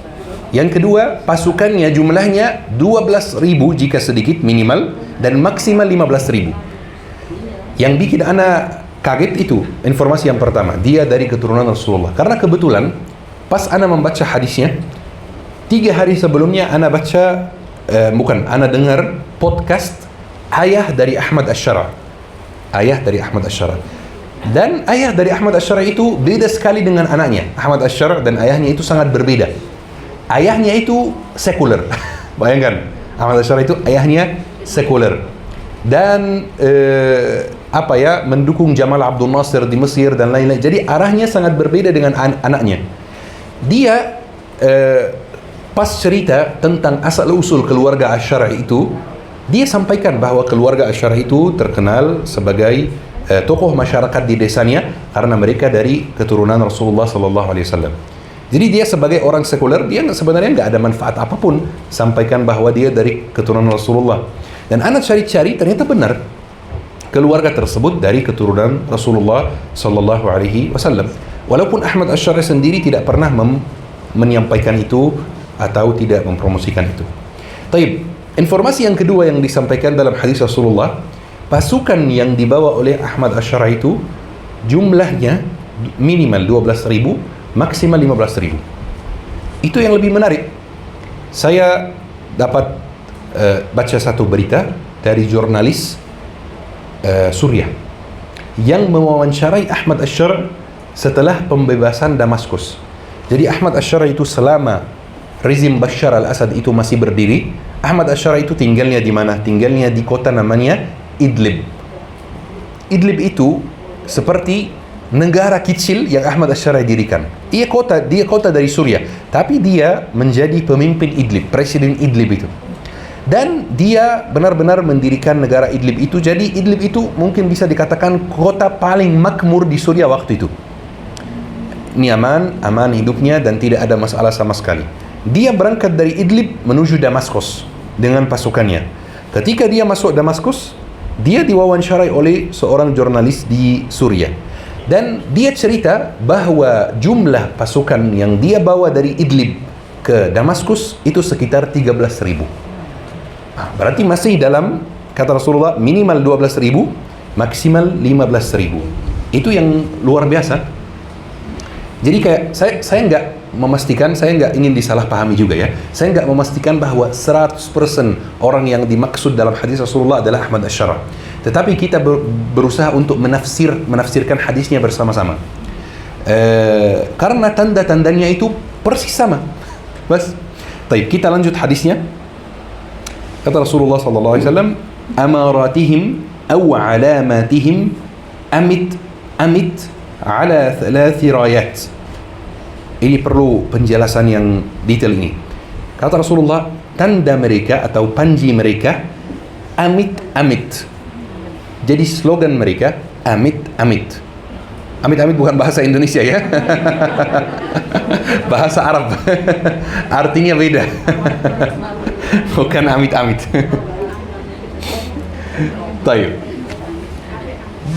Yang kedua, pasukannya jumlahnya 12.000 jika sedikit minimal dan maksimal 15.000. Yang bikin anak kaget itu informasi yang pertama, dia dari keturunan Rasulullah. Karena kebetulan pas ana membaca hadisnya, 3 hari sebelumnya ana baca ana dengar podcast ayah dari Ahmad Asy-Syara. Ayah dari Ahmad Asy-Syara. Dan ayah dari Ahmad Asy-Syara itu beda sekali dengan anaknya. Ahmad Asy-Syara dan ayahnya itu sangat berbeda. Ayahnya itu sekuler. Bayangkan, Ahmad Asy-Syara itu ayahnya sekuler. Dan mendukung Jamal Abdul Nasir di Mesir dan lain-lain. Jadi arahnya sangat berbeda dengan anaknya. Dia pas cerita tentang asal-usul keluarga Asy-Syari' itu, dia sampaikan bahwa keluarga Asy-Syari' itu terkenal sebagai tokoh masyarakat di desanya karena mereka dari keturunan Rasulullah sallallahu alaihi wasallam. Jadi dia sebagai orang sekuler, dia sebenarnya nggak ada manfaat apapun sampaikan bahwa dia dari keturunan Rasulullah. Dan anak cari-cari ternyata benar. Keluarga tersebut dari keturunan Rasulullah sallallahu alaihi wasallam. Walaupun Ahmad Asy-Syari' sendiri tidak pernah menyampaikan itu atau tidak mempromosikan itu. Taib, informasi yang kedua yang disampaikan dalam hadis Rasulullah, pasukan yang dibawa oleh Ahmad Asy-Syari' itu jumlahnya minimal 12.000, maksimal 15.000. Itu yang lebih menarik. Saya dapat baca satu berita dari jurnalis Suriah yang mewawancarai Ahmad Asy-Syari' setelah pembebasan Damaskus. Jadi Ahmad Asy-Syari' itu selama rezim Bashar al-Assad itu masih berdiri, Ahmad Asy-Syari' itu tinggalnya di mana? Tinggalnya di kota namanya Idlib. Idlib itu seperti negara kecil yang Ahmad Asy-Syari' dirikan. Dia kota dari Suriah, tapi dia menjadi pemimpin Idlib, presiden Idlib itu. Dan dia benar-benar mendirikan negara Idlib itu. Jadi Idlib itu mungkin bisa dikatakan kota paling makmur di Suriah waktu itu. Ini aman hidupnya dan tidak ada masalah sama sekali. Dia berangkat dari Idlib menuju Damaskus dengan pasukannya. Ketika dia masuk Damaskus, dia diwawancarai oleh seorang jurnalis di Suriah. Dan dia cerita bahwa jumlah pasukan yang dia bawa dari Idlib ke Damaskus itu sekitar 13.000. Berarti masih dalam kata Rasulullah minimal 12.000, maksimal 15.000. Itu yang luar biasa. Jadi kayak saya nggak memastikan, saya nggak ingin disalahpahami juga ya. Saya nggak memastikan bahwa 100% orang yang dimaksud dalam hadis Rasulullah adalah Ahmad Asy-Syara'. Tetapi kita berusaha untuk menafsirkan hadisnya bersama-sama. Karena tanda-tandanya itu persis sama. Bas. Baik, kita lanjut hadisnya. Kata Rasulullah sallallahu alaihi wasallam, "Amaratihim aw alamatihim amit ala 3 rayat." Ini perlu penjelasan yang detail ini. Kata Rasulullah, tanda mereka atau panji mereka amit. Jadi slogan mereka amit. Amit bukan bahasa Indonesia ya. Bahasa Arab. Artinya beda. Bukan amit. Tayyib.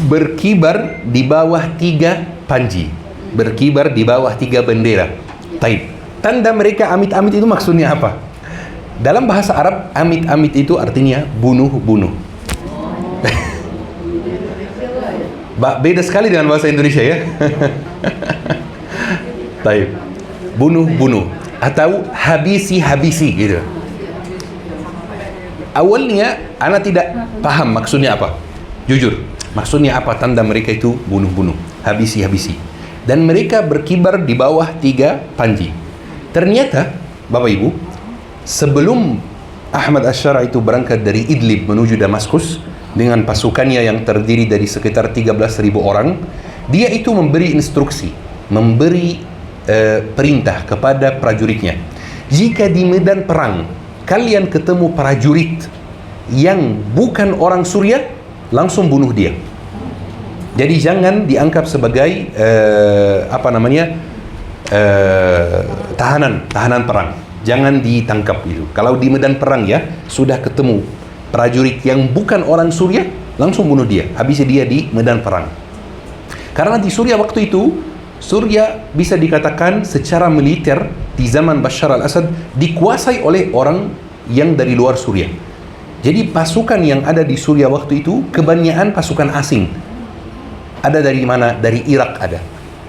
Berkibar di bawah 3 panji. Berkibar di bawah 3 bendera. Tayyib. Tanda mereka amit itu maksudnya apa? Dalam bahasa Arab, amit itu artinya bunuh. Beda sekali dengan bahasa Indonesia ya. Tayyib. Bunuh atau habisi gitu. Awalnya ana tidak paham maksudnya apa. Jujur, maksudnya apa tanda mereka itu bunuh, habisi. Dan mereka berkibar di bawah 3 panji. Ternyata, Bapak Ibu, sebelum Ahmad Asy-Syara' itu berangkat dari Idlib menuju Damaskus dengan pasukannya yang terdiri dari sekitar 13.000 orang, dia itu memberi instruksi, perintah kepada prajuritnya. Jika di medan perang kalian ketemu prajurit yang bukan orang Suriah, langsung bunuh dia. Jadi jangan dianggap sebagai tahanan perang. Jangan ditangkap itu. Kalau di medan perang ya sudah ketemu prajurit yang bukan orang Suriah, langsung bunuh dia, habisi dia di medan perang. Karena di Suriah waktu itu, Suriah bisa dikatakan secara militer di zaman Bashar al-Assad dikuasai oleh orang yang dari luar Suriah. Jadi pasukan yang ada di Suriah waktu itu kebanyakan pasukan asing. Ada dari mana? Dari Irak ada,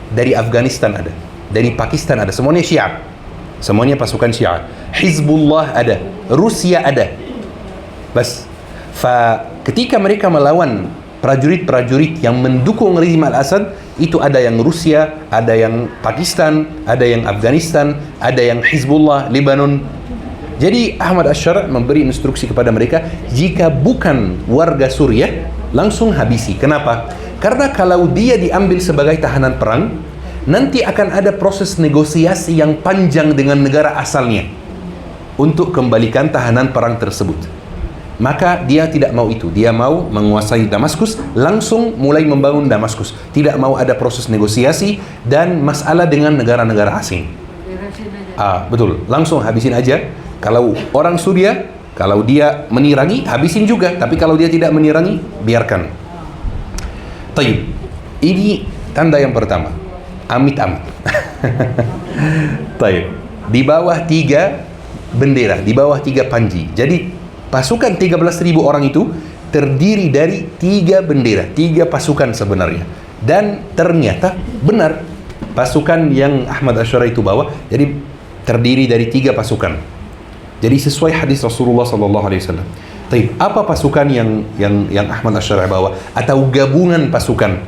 dari Afghanistan ada, dari Pakistan ada, semuanya Syiah. Semuanya pasukan Syiah. Hizbullah ada, Rusia ada. Bas. Ketika mereka melawan prajurit-prajurit yang mendukung rezim Al-Assad, itu ada yang Rusia, ada yang Pakistan, ada yang Afghanistan, ada yang Hizbullah, Lebanon. Jadi Ahmad Ash-Shara' memberi instruksi kepada mereka, jika bukan warga Suriah, langsung habisi. Kenapa? Karena kalau dia diambil sebagai tahanan perang, nanti akan ada proses negosiasi yang panjang dengan negara asalnya untuk kembalikan tahanan perang tersebut. Maka dia tidak mau itu. Dia mau menguasai Damaskus, langsung mulai membangun Damaskus. Tidak mau ada proses negosiasi dan masalah dengan negara-negara asing. Betul, langsung habisin aja. Kalau orang Suriah, kalau dia menirangi, habisin juga. Tapi kalau dia tidak menirangi, biarkan. Taib. Ini tanda yang pertama. Amit-amit. Taib. Di bawah 3 bendera, di bawah 3 panji. Jadi pasukan 13.000 orang itu terdiri dari 3 bendera, 3 pasukan sebenarnya. Dan ternyata benar, pasukan yang Ahmad Ash-Shara' itu bawa, jadi terdiri dari 3 pasukan. Jadi sesuai hadis Rasulullah SAW. Tapi apa pasukan yang Ahmad Ash-Shara' bawa? Atau gabungan pasukan?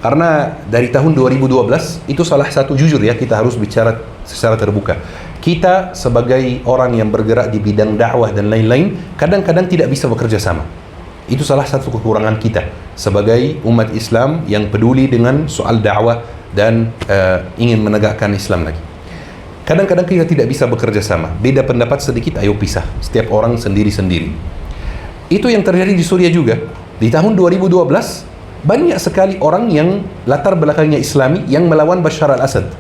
Karena dari tahun 2012, itu salah satu, jujur ya, kita harus bicara secara terbuka. Kita sebagai orang yang bergerak di bidang dakwah dan lain-lain, kadang-kadang tidak bisa bekerja sama. Itu salah satu kekurangan kita sebagai umat Islam yang peduli dengan soal dakwah dan ingin menegakkan Islam lagi. Kadang-kadang kita tidak bisa bekerja sama. Beda pendapat sedikit, ayo pisah. Setiap orang sendiri-sendiri. Itu yang terjadi di Suriah juga. Di tahun 2012, banyak sekali orang yang latar belakangnya Islami yang melawan Bashar al-Assad.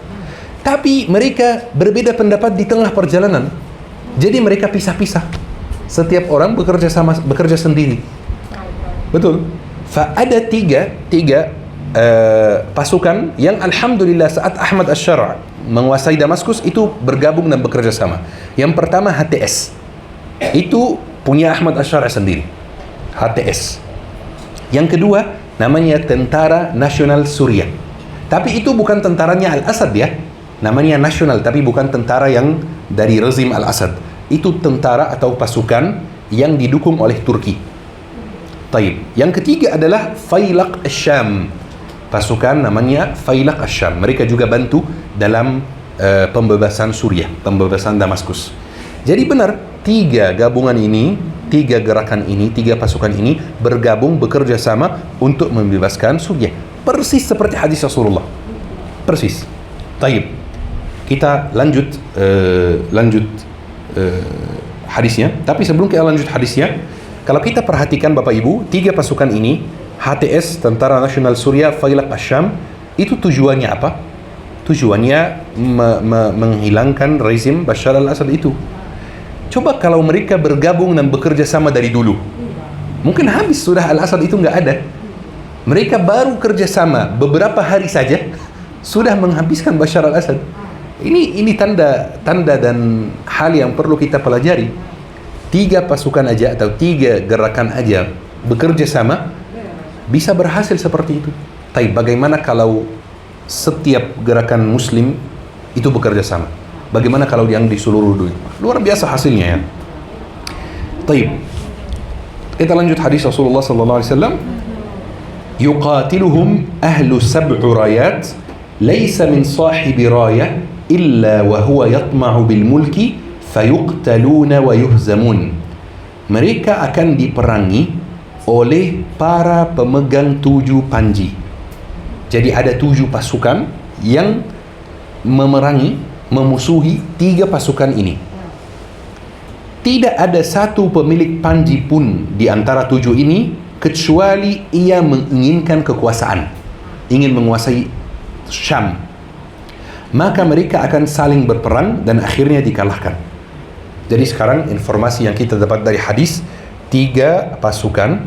Tapi mereka berbeda pendapat di tengah perjalanan. Jadi mereka pisah-pisah. Setiap orang bekerja sendiri. Betul. Ada tiga pasukan yang alhamdulillah saat Ahmad Ash-Shara' menguasai Damaskus itu bergabung dan bekerja sama. Yang pertama HTS. Itu punya Ahmad Ash-Shara' sendiri. HTS. Yang kedua namanya Tentara Nasional Suriah. Tapi itu bukan tentaranya Al-Assad ya. Namanya nasional, tapi bukan tentara yang dari rezim Al-Assad. Itu tentara atau pasukan yang didukung oleh Turki. Taib. Yang ketiga adalah Faylaq Ash-Sham. Pasukan namanya Faylaq Ash-Sham. Mereka juga bantu dalam pembebasan Suriah, pembebasan Damaskus. Jadi benar, 3 gabungan ini, 3 gerakan ini, 3 pasukan ini bergabung, bekerja sama untuk membebaskan Suriah. Persis seperti hadis Rasulullah. Persis. Taib. Kita lanjut hadisnya. Tapi sebelum kita lanjut hadisnya, kalau kita perhatikan Bapak Ibu, 3 pasukan ini, HTS, Tentara Nasional Suriah, Faylaq Ash-Sham, itu tujuannya apa? Tujuannya menghilangkan rezim Bashar al-Assad itu. Coba kalau mereka bergabung dan bekerja sama dari dulu, mungkin habis sudah Al-Assad itu nggak ada. Mereka baru kerja sama beberapa hari saja sudah menghabiskan Bashar al-Assad. Ini tanda dan hal yang perlu kita pelajari. 3 pasukan aja atau 3 gerakan aja bekerja sama bisa berhasil seperti itu. Tapi bagaimana kalau setiap gerakan Muslim itu bekerja sama? Bagaimana kalau yang di seluruh dunia? Luar biasa hasilnya ya. Taib. Kita lanjut hadis Rasulullah sallallahu alaihi wasallam. Yuqatiluhum ahlu sab'u rayat laysa min sahibi rayah illa wa huwa yatma'u bil mulki fayuqtaluna wa yuhzamun. Mereka akan diperangi oleh para pemegang 7 panji. Jadi ada 7 pasukan yang memusuhi 3 pasukan ini. Tidak ada satu pemilik panji pun di antara 7 ini kecuali ia menginginkan kekuasaan, ingin menguasai Syam. Maka mereka akan saling berperang dan akhirnya dikalahkan. Jadi sekarang informasi yang kita dapat dari hadis, 3 pasukan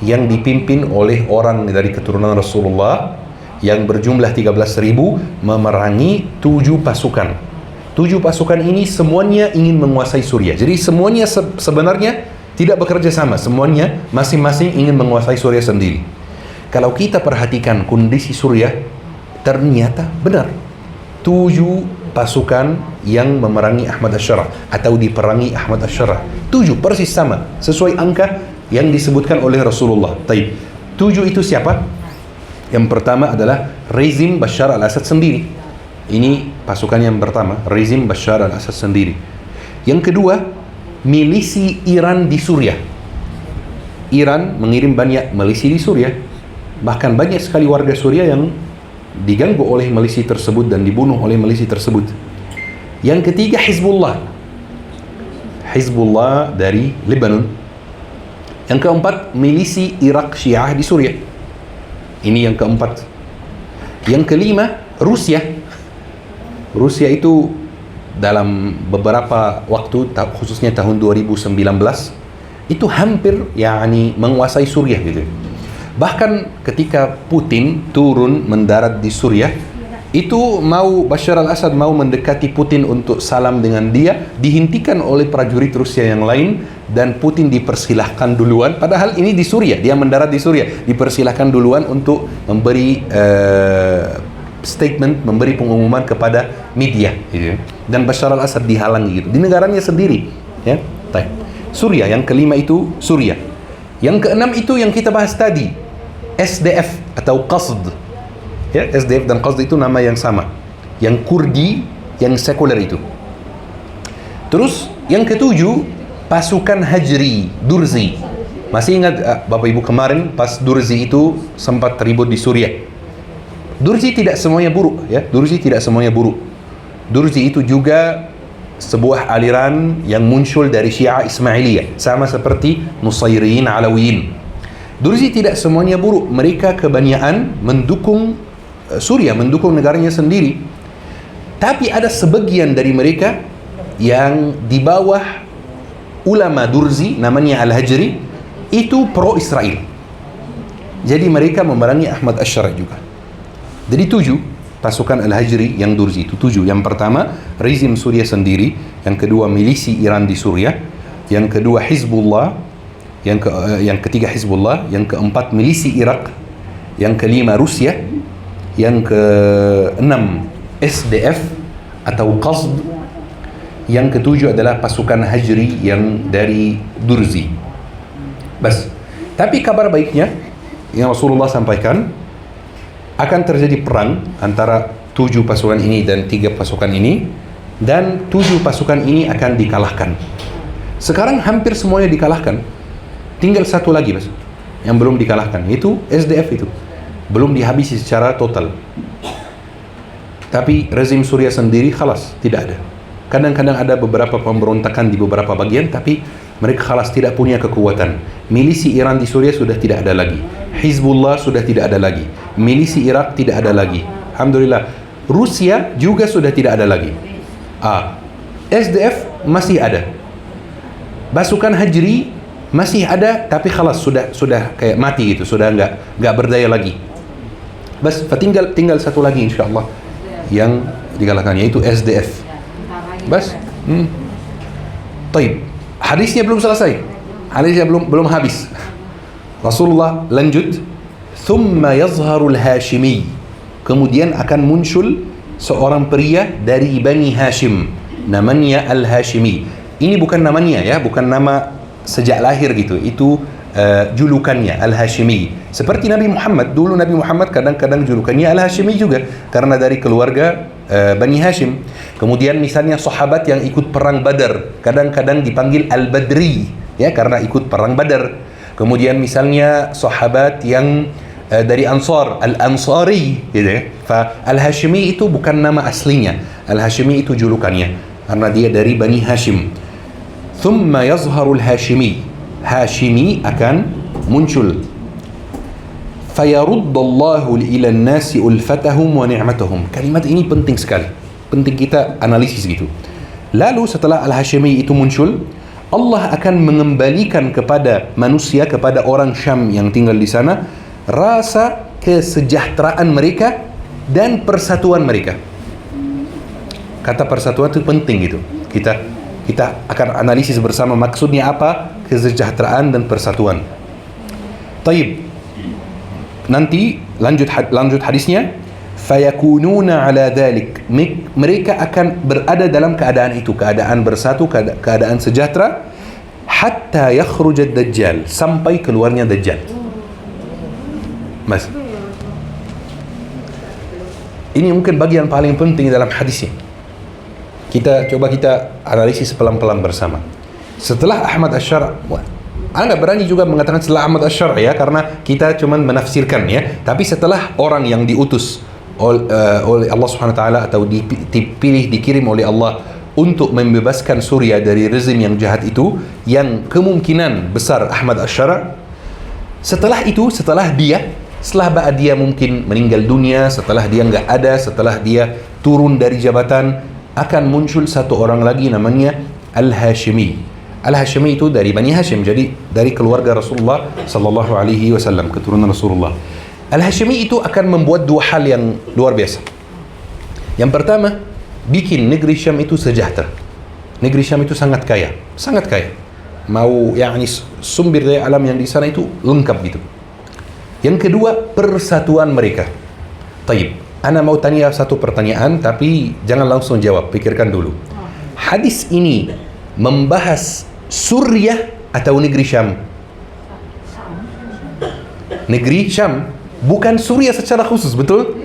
yang dipimpin oleh orang dari keturunan Rasulullah yang berjumlah 13.000 memerangi 7 pasukan. 7 pasukan ini semuanya ingin menguasai Suriah. Jadi semuanya sebenarnya tidak bekerja sama, semuanya masing-masing ingin menguasai Suriah sendiri. Kalau kita perhatikan kondisi Suriah, ternyata benar 7 pasukan yang memerangi Ahmad Ash-Shara atau diperangi Ahmad Ash-Shara. 7 persis sama, sesuai angka yang disebutkan oleh Rasulullah. Taib. 7 itu siapa? Yang pertama adalah rezim Bashar al-Assad sendiri. Ini pasukan yang pertama, rezim Bashar al-Assad sendiri. Yang kedua, milisi Iran di Suriah. Iran mengirim banyak milisi di Suriah. Bahkan banyak sekali warga Suriah yang diganggu oleh milisi tersebut dan dibunuh oleh milisi tersebut. Yang ketiga, Hizbullah. Hizbullah dari Lebanon. Yang keempat, milisi Irak Syiah di Suriah. Ini yang keempat. Yang kelima, Rusia. Rusia itu dalam beberapa waktu, khususnya tahun 2019, itu hampir menguasai Suriah gitu. Bahkan ketika Putin turun mendarat di Suriah, itu Bashar al-Assad mau mendekati Putin untuk salam dengan dia, dihentikan oleh prajurit Rusia yang lain, dan Putin dipersilahkan duluan. Padahal ini di Suriah, dia mendarat di Suriah, dipersilahkan duluan untuk memberi statement, memberi pengumuman kepada media, gitu. Dan Bashar al-Assad dihalangi gitu, di negaranya sendiri, ya. Suriah yang kelima itu Suriah. Yang keenam itu yang kita bahas tadi, SDF atau Qasd. Ya, SDF dan Qasd itu nama yang sama. Yang Kurdi, yang sekuler itu. Terus yang ketujuh, pasukan Hajri, Durzi. Masih ingat Bapak Ibu kemarin pas Durzi itu sempat ribut di Suriah. Durzi tidak semuanya buruk, ya. Durzi tidak semuanya buruk. Durzi itu juga sebuah aliran yang muncul dari Syiah Ismailiyah, sama seperti Nusayriyin, Alawiyin. Durzi tidak semuanya buruk. Mereka kebanyakan mendukung Suriah, mendukung negaranya sendiri. Tapi ada sebagian dari mereka yang di bawah ulama Durzi, namanya Al-Hajri, itu pro-Israel. Jadi mereka memerangi Ahmad Ash-Shara juga. Jadi 7 pasukan Al-Hajri yang Durzi itu 7. Yang pertama, rezim Suriah sendiri. Yang kedua, milisi Iran di Suriah. Yang kedua, Hizbullah. Yang ketiga, Hizbullah. Yang keempat, milisi Irak. Yang kelima, Rusia. Yang keenam, SDF atau Qasd. Yang ketujuh adalah pasukan Hajri yang dari Durzi. Bas. Tapi kabar baiknya yang Rasulullah sampaikan, akan terjadi perang antara 7 pasukan ini dan 3 pasukan ini, dan 7 pasukan ini akan dikalahkan. Sekarang hampir semuanya dikalahkan. Tinggal satu lagi Mas yang belum dikalahkan, itu SDF itu. Belum dihabisi secara total. Tapi rezim Suriah sendiri khalas, tidak ada. Kadang-kadang ada beberapa pemberontakan di beberapa bagian, tapi mereka khalas, tidak punya kekuatan. Milisi Iran di Suriah sudah tidak ada lagi. Hizbullah sudah tidak ada lagi. Milisi Irak tidak ada lagi. Alhamdulillah. Rusia juga sudah tidak ada lagi. SDF masih ada. Pasukan Hajri masih ada, tapi khalas, sudah kayak mati gitu, sudah nggak berdaya lagi. Bas, tinggal satu lagi insyaallah yang dikalahkan, yaitu SDF. Bas. Taib. Hadisnya belum selesai. Hadisnya belum habis. Rasulullah lanjut, "Thumma yazharul Hashimi." Kemudian akan muncul seorang pria dari Bani Hashim, namanya Al-Hashimi. Ini bukan namanya ya, bukan nama sejak lahir gitu. Itu julukannya Al-Hashimi. Seperti Nabi Muhammad, dulu Nabi Muhammad kadang-kadang julukannya Al-Hashimi juga karena dari keluarga Bani Hashim. Kemudian misalnya sahabat yang ikut perang Badar kadang-kadang dipanggil Al-Badri ya, karena ikut perang Badar. Kemudian misalnya sahabat yang dari Ansar, Al-Ansari gitu ya. Al-Hashimi itu bukan nama aslinya. Al-Hashimi itu julukannya karena dia dari Bani Hashim. Thumma yazharul Hashimi. Hashimi akan muncul. Fayaruddallahu ila an-nasi ulfatahum wa ni'matahum. Kalimat ini penting sekali. Penting kita analisis gitu. Lalu setelah Al-Hashimi itu muncul, Allah akan mengembalikan kepada manusia, kepada orang Syam yang tinggal di sana, rasa kesejahteraan mereka dan persatuan mereka. Kata persatuan itu penting gitu. Kita akan analisis bersama maksudnya apa kesejahteraan dan persatuan. Taib. Nanti lanjut hadisnya, fayakununa ala dhalik, mereka akan berada dalam keadaan itu, keadaan bersatu, keadaan sejahtera, hatta yakhruj ad-dajjal, sampai keluarnya dajjal. Mas, ini mungkin bagian paling penting dalam hadisnya. Kita analisis pelan-pelan bersama. Setelah Ahmad Asy'ari, Anda berani juga mengatakan setelah Ahmad Asy'ari ya, karena kita cuma menafsirkan ya. Tapi setelah orang yang diutus oleh Allah Subhanahu wa taala atau dikirim oleh Allah untuk membebaskan Suriah dari rezim yang jahat itu, yang kemungkinan besar Ahmad Asy'ari, setelah dia mungkin meninggal dunia, setelah dia nggak ada, setelah dia turun dari jabatan, akan muncul satu orang lagi namanya Al-Hashimi. Al-Hashimi itu dari Bani Hashim, jadi dari keluarga Rasulullah sallallahu alaihi wasallam, keturunan Rasulullah. Al-Hashimi itu akan membuat dua hal yang luar biasa. Yang pertama, bikin negeri Syam itu sejahtera. Negeri Syam itu sangat kaya, sangat kaya. Mau sumber daya alam yang di sana itu lengkap gitu. Yang kedua, persatuan mereka. Taib. Ana mau tanya satu pertanyaan, tapi jangan langsung jawab, pikirkan dulu. Hadis ini membahas Suriah atau negeri Syam? Negeri Syam, bukan Suriah secara khusus, betul?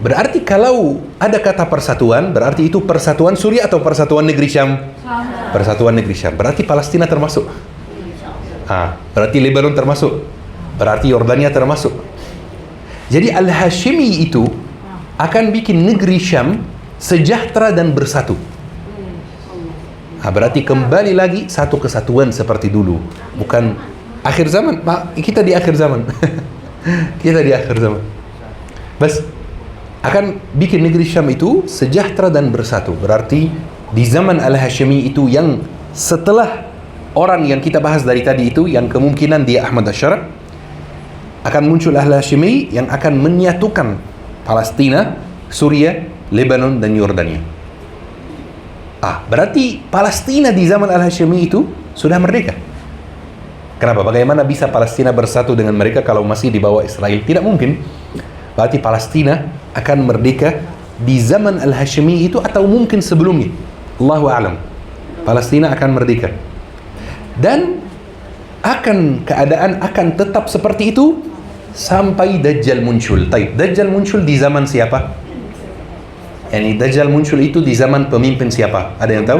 Berarti kalau ada kata persatuan, berarti itu persatuan Suriah atau persatuan negeri Syam? Persatuan negeri Syam. Berarti Palestina termasuk? Berarti Lebanon termasuk? Berarti Yordania termasuk? Jadi Al-Hashimi itu akan bikin negeri Syam sejahtera dan bersatu. Berarti kembali lagi satu kesatuan seperti dulu. Bukan akhir zaman. Kita di akhir zaman. Kita di akhir zaman. Bas, akan bikin negeri Syam itu sejahtera dan bersatu. Berarti di zaman Al-Hashimi itu, yang setelah orang yang kita bahas dari tadi itu, yang kemungkinan dia Ahmad Asy'ari, akan muncul Al-Hashimi yang akan menyatukan Palestina, Suriah, Lebanon, dan Yordania. Berarti Palestina di zaman Al-Hashimi itu sudah merdeka. Kenapa? Bagaimana bisa Palestina bersatu dengan mereka kalau masih di bawah Israel? Tidak mungkin. Berarti Palestina akan merdeka di zaman Al-Hashimi itu atau mungkin sebelumnya. Allahu a'lam. Palestina akan merdeka. Dan keadaan akan tetap seperti itu sampai Dajjal muncul. Dajjal muncul di zaman siapa? Dajjal muncul itu di zaman pemimpin siapa? Ada yang tahu?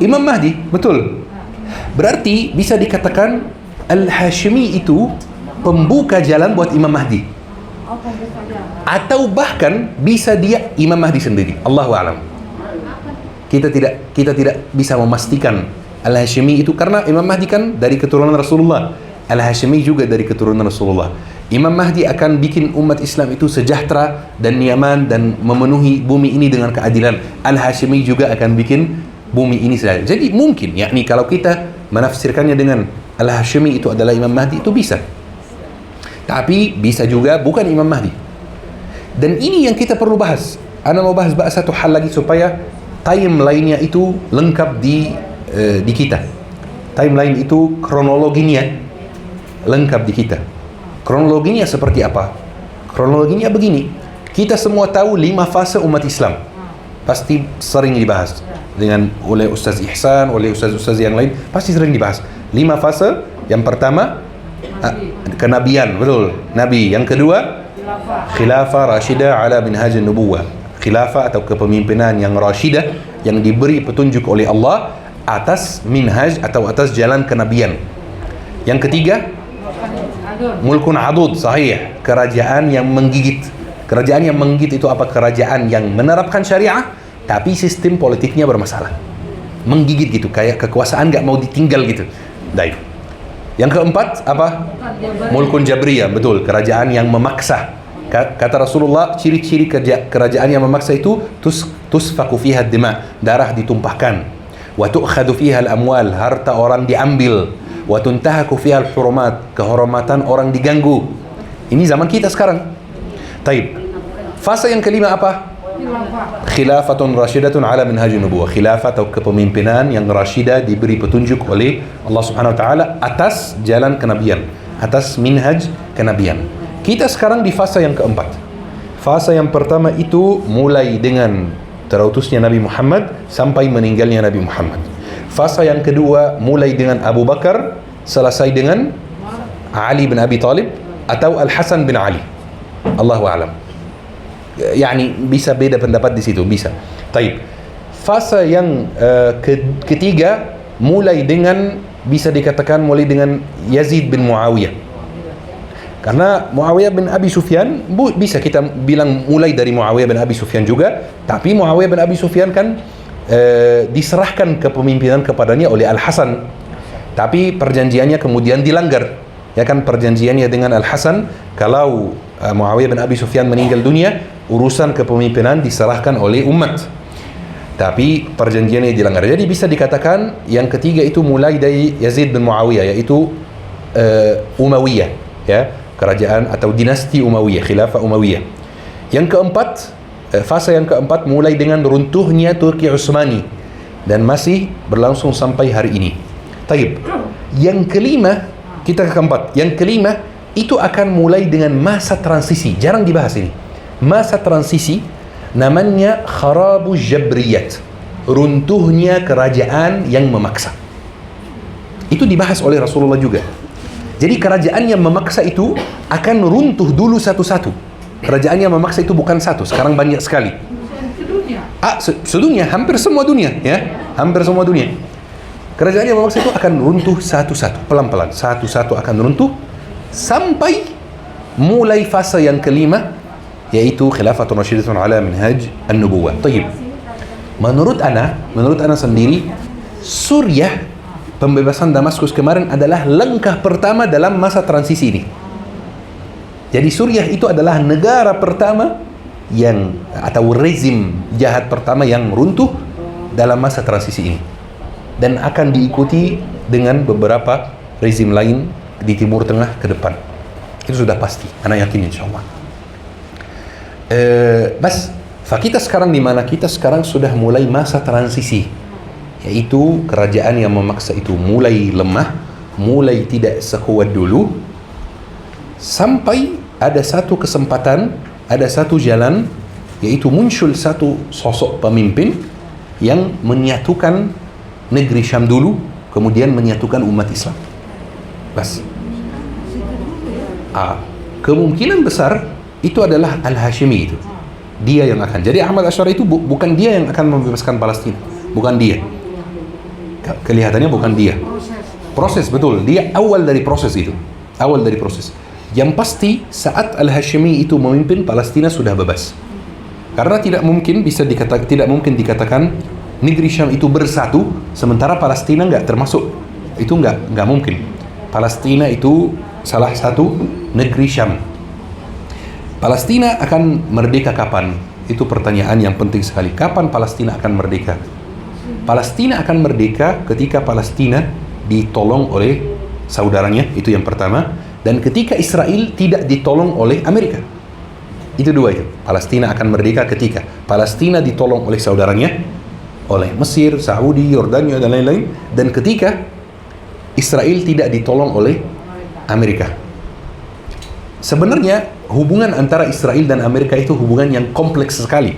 Imam Mahdi, betul. Berarti bisa dikatakan Al-Hashimi itu pembuka jalan buat Imam Mahdi. Atau bahkan bisa dia Imam Mahdi sendiri. Allahu a'lam. Kita tidak bisa memastikan Al-Hashimi itu, karena Imam Mahdi kan dari keturunan Rasulullah. Al-Hashimi juga dari keturunan Rasulullah. Imam Mahdi akan bikin umat Islam itu sejahtera dan nyaman dan memenuhi bumi ini dengan keadilan. Al-Hashimi juga akan bikin bumi ini sejahtera. Jadi mungkin, kalau kita menafsirkannya dengan Al-Hashimi itu adalah Imam Mahdi, itu bisa. Tapi bisa juga bukan Imam Mahdi. Dan ini yang kita perlu bahas. Ana mau bahas satu hal lagi supaya timeline-nya itu lengkap di kita. Timeline itu kronologinya lengkap di kita. Kronologinya seperti apa? Kronologinya begini. Kita semua tahu 5 fase umat Islam. Pasti sering dibahas oleh Ustaz Ihsan, oleh Ustaz-Ustaz yang lain, pasti sering dibahas. 5 fase. Yang pertama, kenabian, betul, nabi. Yang kedua, khilafah rasyidah ala minhaj an-nubuwah. Khilafah atau kepemimpinan yang rasyidah, yang diberi petunjuk oleh Allah atas minhaj atau atas jalan kenabian. Yang ketiga, mulkun adud, sahih, kerajaan yang menggigit. Kerajaan yang menggigit itu apa? Kerajaan yang menerapkan syariah tapi sistem politiknya bermasalah, menggigit gitu, kayak kekuasaan nggak mau ditinggal gitu. Baik. Yang keempat apa? Mulkun jabriyah, betul, kerajaan yang memaksa. Kata Rasulullah, ciri-ciri kerajaan yang memaksa itu tusfaku fiha dima, darah ditumpahkan. Wa tu'khadhu fiha al-amwal, harta orang diambil. Wa tuntahaku fiha al-hurumat, kehormatan orang diganggu. Ini zaman kita sekarang. Taib. Fase yang kelima apa? Khilafatun rasyidatun ala minhajun nubuwah. Khilafah atau kepemimpinan yang rasyidah, diberi petunjuk oleh Allah Subhanahu wa taala atas jalan kenabian, atas minhaj kenabian. Kita sekarang di fase yang keempat. Fase yang pertama itu mulai dengan terutusnya Nabi Muhammad sampai meninggalnya Nabi Muhammad. Fase yang kedua mulai dengan Abu Bakar selesai dengan Ali bin Abi Talib atau Al-Hasan bin Ali. Allahu a'lam. Yani bisa beda pendapat di situ, bisa. Taib. Fase yang ketiga mulai dengan, bisa dikatakan mulai dengan Yazid bin Muawiyah. Karena Muawiyah bin Abi Sufyan bisa kita bilang mulai dari Muawiyah bin Abi Sufyan juga, tapi Muawiyah bin Abi Sufyan kan diserahkan kepemimpinan kepadanya oleh Al-Hasan. Tapi perjanjiannya kemudian dilanggar. Ya kan, perjanjiannya dengan Al-Hasan, kalau Muawiyah bin Abi Sufyan meninggal dunia, urusan kepemimpinan diserahkan oleh umat. Tapi perjanjiannya dilanggar. Jadi bisa dikatakan yang ketiga itu mulai dari Yazid bin Muawiyah, yaitu Umayyah, ya, kerajaan atau dinasti Umayyah, khilafah Umayyah. Yang keempat, fase yang keempat mulai dengan runtuhnya Turki Utsmani dan masih berlangsung sampai hari ini. Taib. Yang kelima, kita ke keempat. Yang kelima itu akan mulai dengan masa transisi. Jarang dibahas ini. Masa transisi namanya Kharabu Jabriyat. Runtuhnya kerajaan yang memaksa. Itu dibahas oleh Rasulullah juga. Jadi kerajaan yang memaksa itu akan runtuh dulu satu-satu. Kerajaan yang memaksa itu bukan satu, sekarang banyak sekali. Sedunia, hampir semua dunia, ya. Hampir semua dunia. Kerajaan yang memaksa itu akan runtuh satu-satu, pelan-pelan. Satu-satu akan runtuh sampai mulai fase yang kelima, yaitu khilafatun rasyidatun ala minhaj an-nubuwah. Tayyib. Menurut ana sendiri, Suriah, pembebasan Damaskus kemarin adalah langkah pertama dalam masa transisi ini. Jadi Suriah itu adalah negara pertama yang, atau rezim jahat pertama yang runtuh dalam masa transisi ini. Dan akan diikuti dengan beberapa rezim lain di Timur Tengah ke depan. Itu sudah pasti, ana yakin insyaallah. Kita sekarang di mana? Kita sekarang sudah mulai masa transisi, yaitu kerajaan yang memaksa itu mulai lemah, mulai tidak sekuat dulu, sampai ada satu kesempatan, ada satu jalan, yaitu muncul satu sosok pemimpin yang menyatukan negeri Syam dulu, kemudian menyatukan umat Islam. Kemungkinan besar itu adalah Al-Hashimi itu. Dia yang akan. Jadi Ahmad Asy'ari itu bukan dia yang akan membebaskan Palestina. Bukan dia. Kelihatannya bukan dia. Proses, betul. Dia awal dari proses itu. Awal dari proses. Yang pasti saat Al-Hashimi itu memimpin, Palestina sudah bebas. Karena tidak mungkin dikatakan negeri Syam itu bersatu sementara Palestina nggak termasuk. Itu nggak mungkin. Palestina itu salah satu negeri Syam. Palestina akan merdeka kapan? Itu pertanyaan yang penting sekali. Kapan Palestina akan merdeka? Palestina akan merdeka ketika Palestina ditolong oleh saudaranya, itu yang pertama. Dan ketika Israel tidak ditolong oleh Amerika. Itu dua itu. Palestina akan merdeka ketika Palestina ditolong oleh saudaranya, oleh Mesir, Saudi, Yordania, dan lain-lain. Dan ketika Israel tidak ditolong oleh Amerika. Sebenarnya hubungan antara Israel dan Amerika itu hubungan yang kompleks sekali.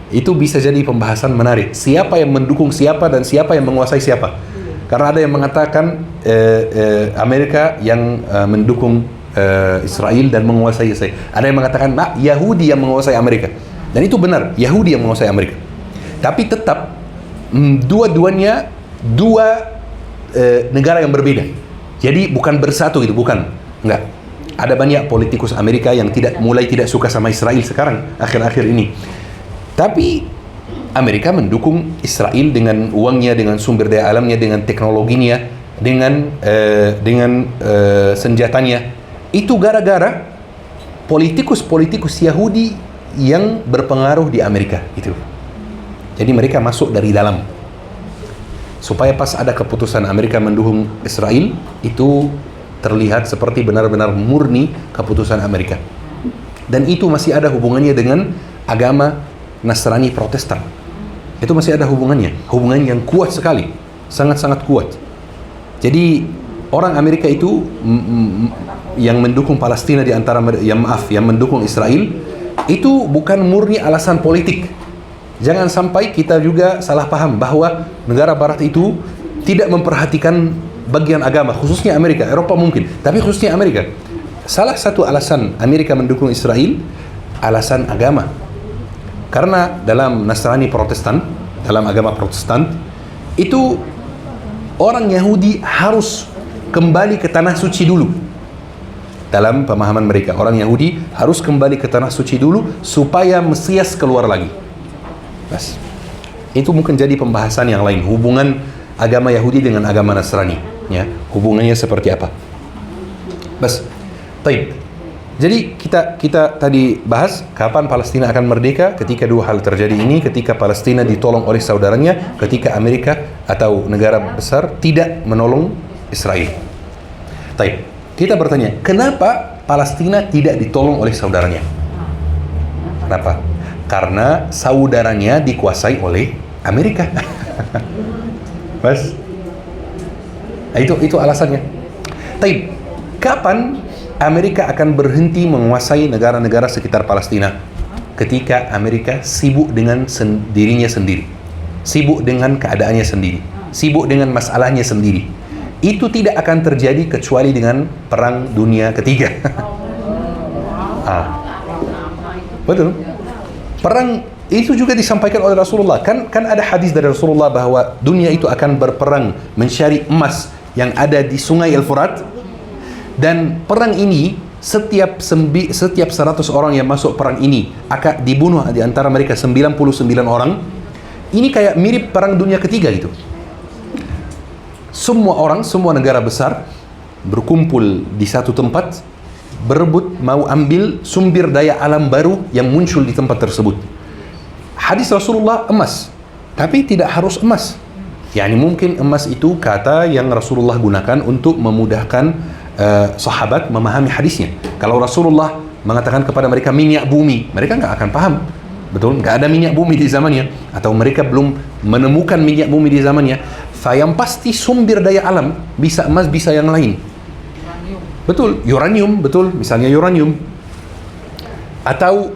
Itu bisa jadi pembahasan menarik. Siapa yang mendukung siapa dan siapa yang menguasai siapa. Karena ada yang mengatakan Amerika yang mendukung Israel dan menguasai Israel. Ada yang mengatakan Yahudi yang menguasai Amerika. Dan itu benar, Yahudi yang menguasai Amerika. Tapi tetap dua-duanya dua negara yang berbeda. Jadi bukan bersatu gitu, bukan. Enggak. Ada banyak politikus Amerika yang mulai tidak suka sama Israel sekarang, akhir-akhir ini. Tapi Amerika mendukung Israel dengan uangnya, dengan sumber daya alamnya, dengan teknologinya, dengan senjatanya. Itu gara-gara politikus-politikus Yahudi yang berpengaruh di Amerika itu. Jadi mereka masuk dari dalam. supaya pas ada keputusan Amerika mendukung Israel, itu terlihat seperti benar-benar murni keputusan Amerika. Dan itu masih ada hubungannya dengan agama Nasrani Protestan. Itu masih ada hubungan yang kuat sekali, sangat-sangat kuat. Jadi orang Amerika itu yang mendukung Palestina di antara yang mendukung Israel itu bukan murni alasan politik. Jangan sampai kita juga salah paham bahwa negara barat itu tidak memperhatikan bagian agama, khususnya Amerika, Eropa mungkin, tapi khususnya Amerika. Salah satu alasan Amerika mendukung Israel, alasan agama. Karena dalam Nasrani Protestan, dalam agama Protestan, itu orang Yahudi harus kembali ke tanah suci dulu. Dalam pemahaman mereka, orang Yahudi harus kembali ke tanah suci dulu supaya Mesias keluar lagi. Bas. Itu mungkin jadi pembahasan yang lain, hubungan agama Yahudi dengan agama Nasrani, ya. Hubungannya seperti apa? Bas. Baik. Jadi kita tadi bahas kapan Palestina akan merdeka, ketika dua hal terjadi ini, ketika Palestina ditolong oleh saudaranya, ketika Amerika atau negara besar tidak menolong Israel. Baik. Kita bertanya, kenapa Palestina tidak ditolong oleh saudaranya? Kenapa? Karena saudaranya dikuasai oleh Amerika. Mas, itu alasannya. Tapi kapan Amerika akan berhenti menguasai negara-negara sekitar Palestina? Ketika Amerika sibuk dengan dirinya sendiri, sibuk dengan keadaannya sendiri, sibuk dengan masalahnya sendiri. Itu tidak akan terjadi kecuali dengan Perang Dunia Ketiga. Betul. Perang itu juga disampaikan oleh Rasulullah. Kan ada hadis dari Rasulullah bahwa dunia itu akan berperang mencari emas yang ada di Sungai Al-Furat. Dan perang ini setiap 100 orang yang masuk perang ini akan dibunuh di antara mereka 99 orang. Ini kayak mirip Perang Dunia Ketiga gitu. Semua negara besar berkumpul di satu tempat, berebut mau ambil sumber daya alam baru yang muncul di tempat tersebut. Hadis Rasulullah emas, tapi tidak harus emas. Yani mungkin emas itu kata yang Rasulullah gunakan untuk memudahkan sahabat memahami hadisnya. Kalau Rasulullah mengatakan kepada mereka minyak bumi, mereka nggak akan paham. Betul, nggak ada minyak bumi di zamannya, atau mereka belum menemukan minyak bumi di zamannya. Yang pasti sumber daya alam, bisa emas, bisa yang lain. Betul, uranium, betul, misalnya uranium. Atau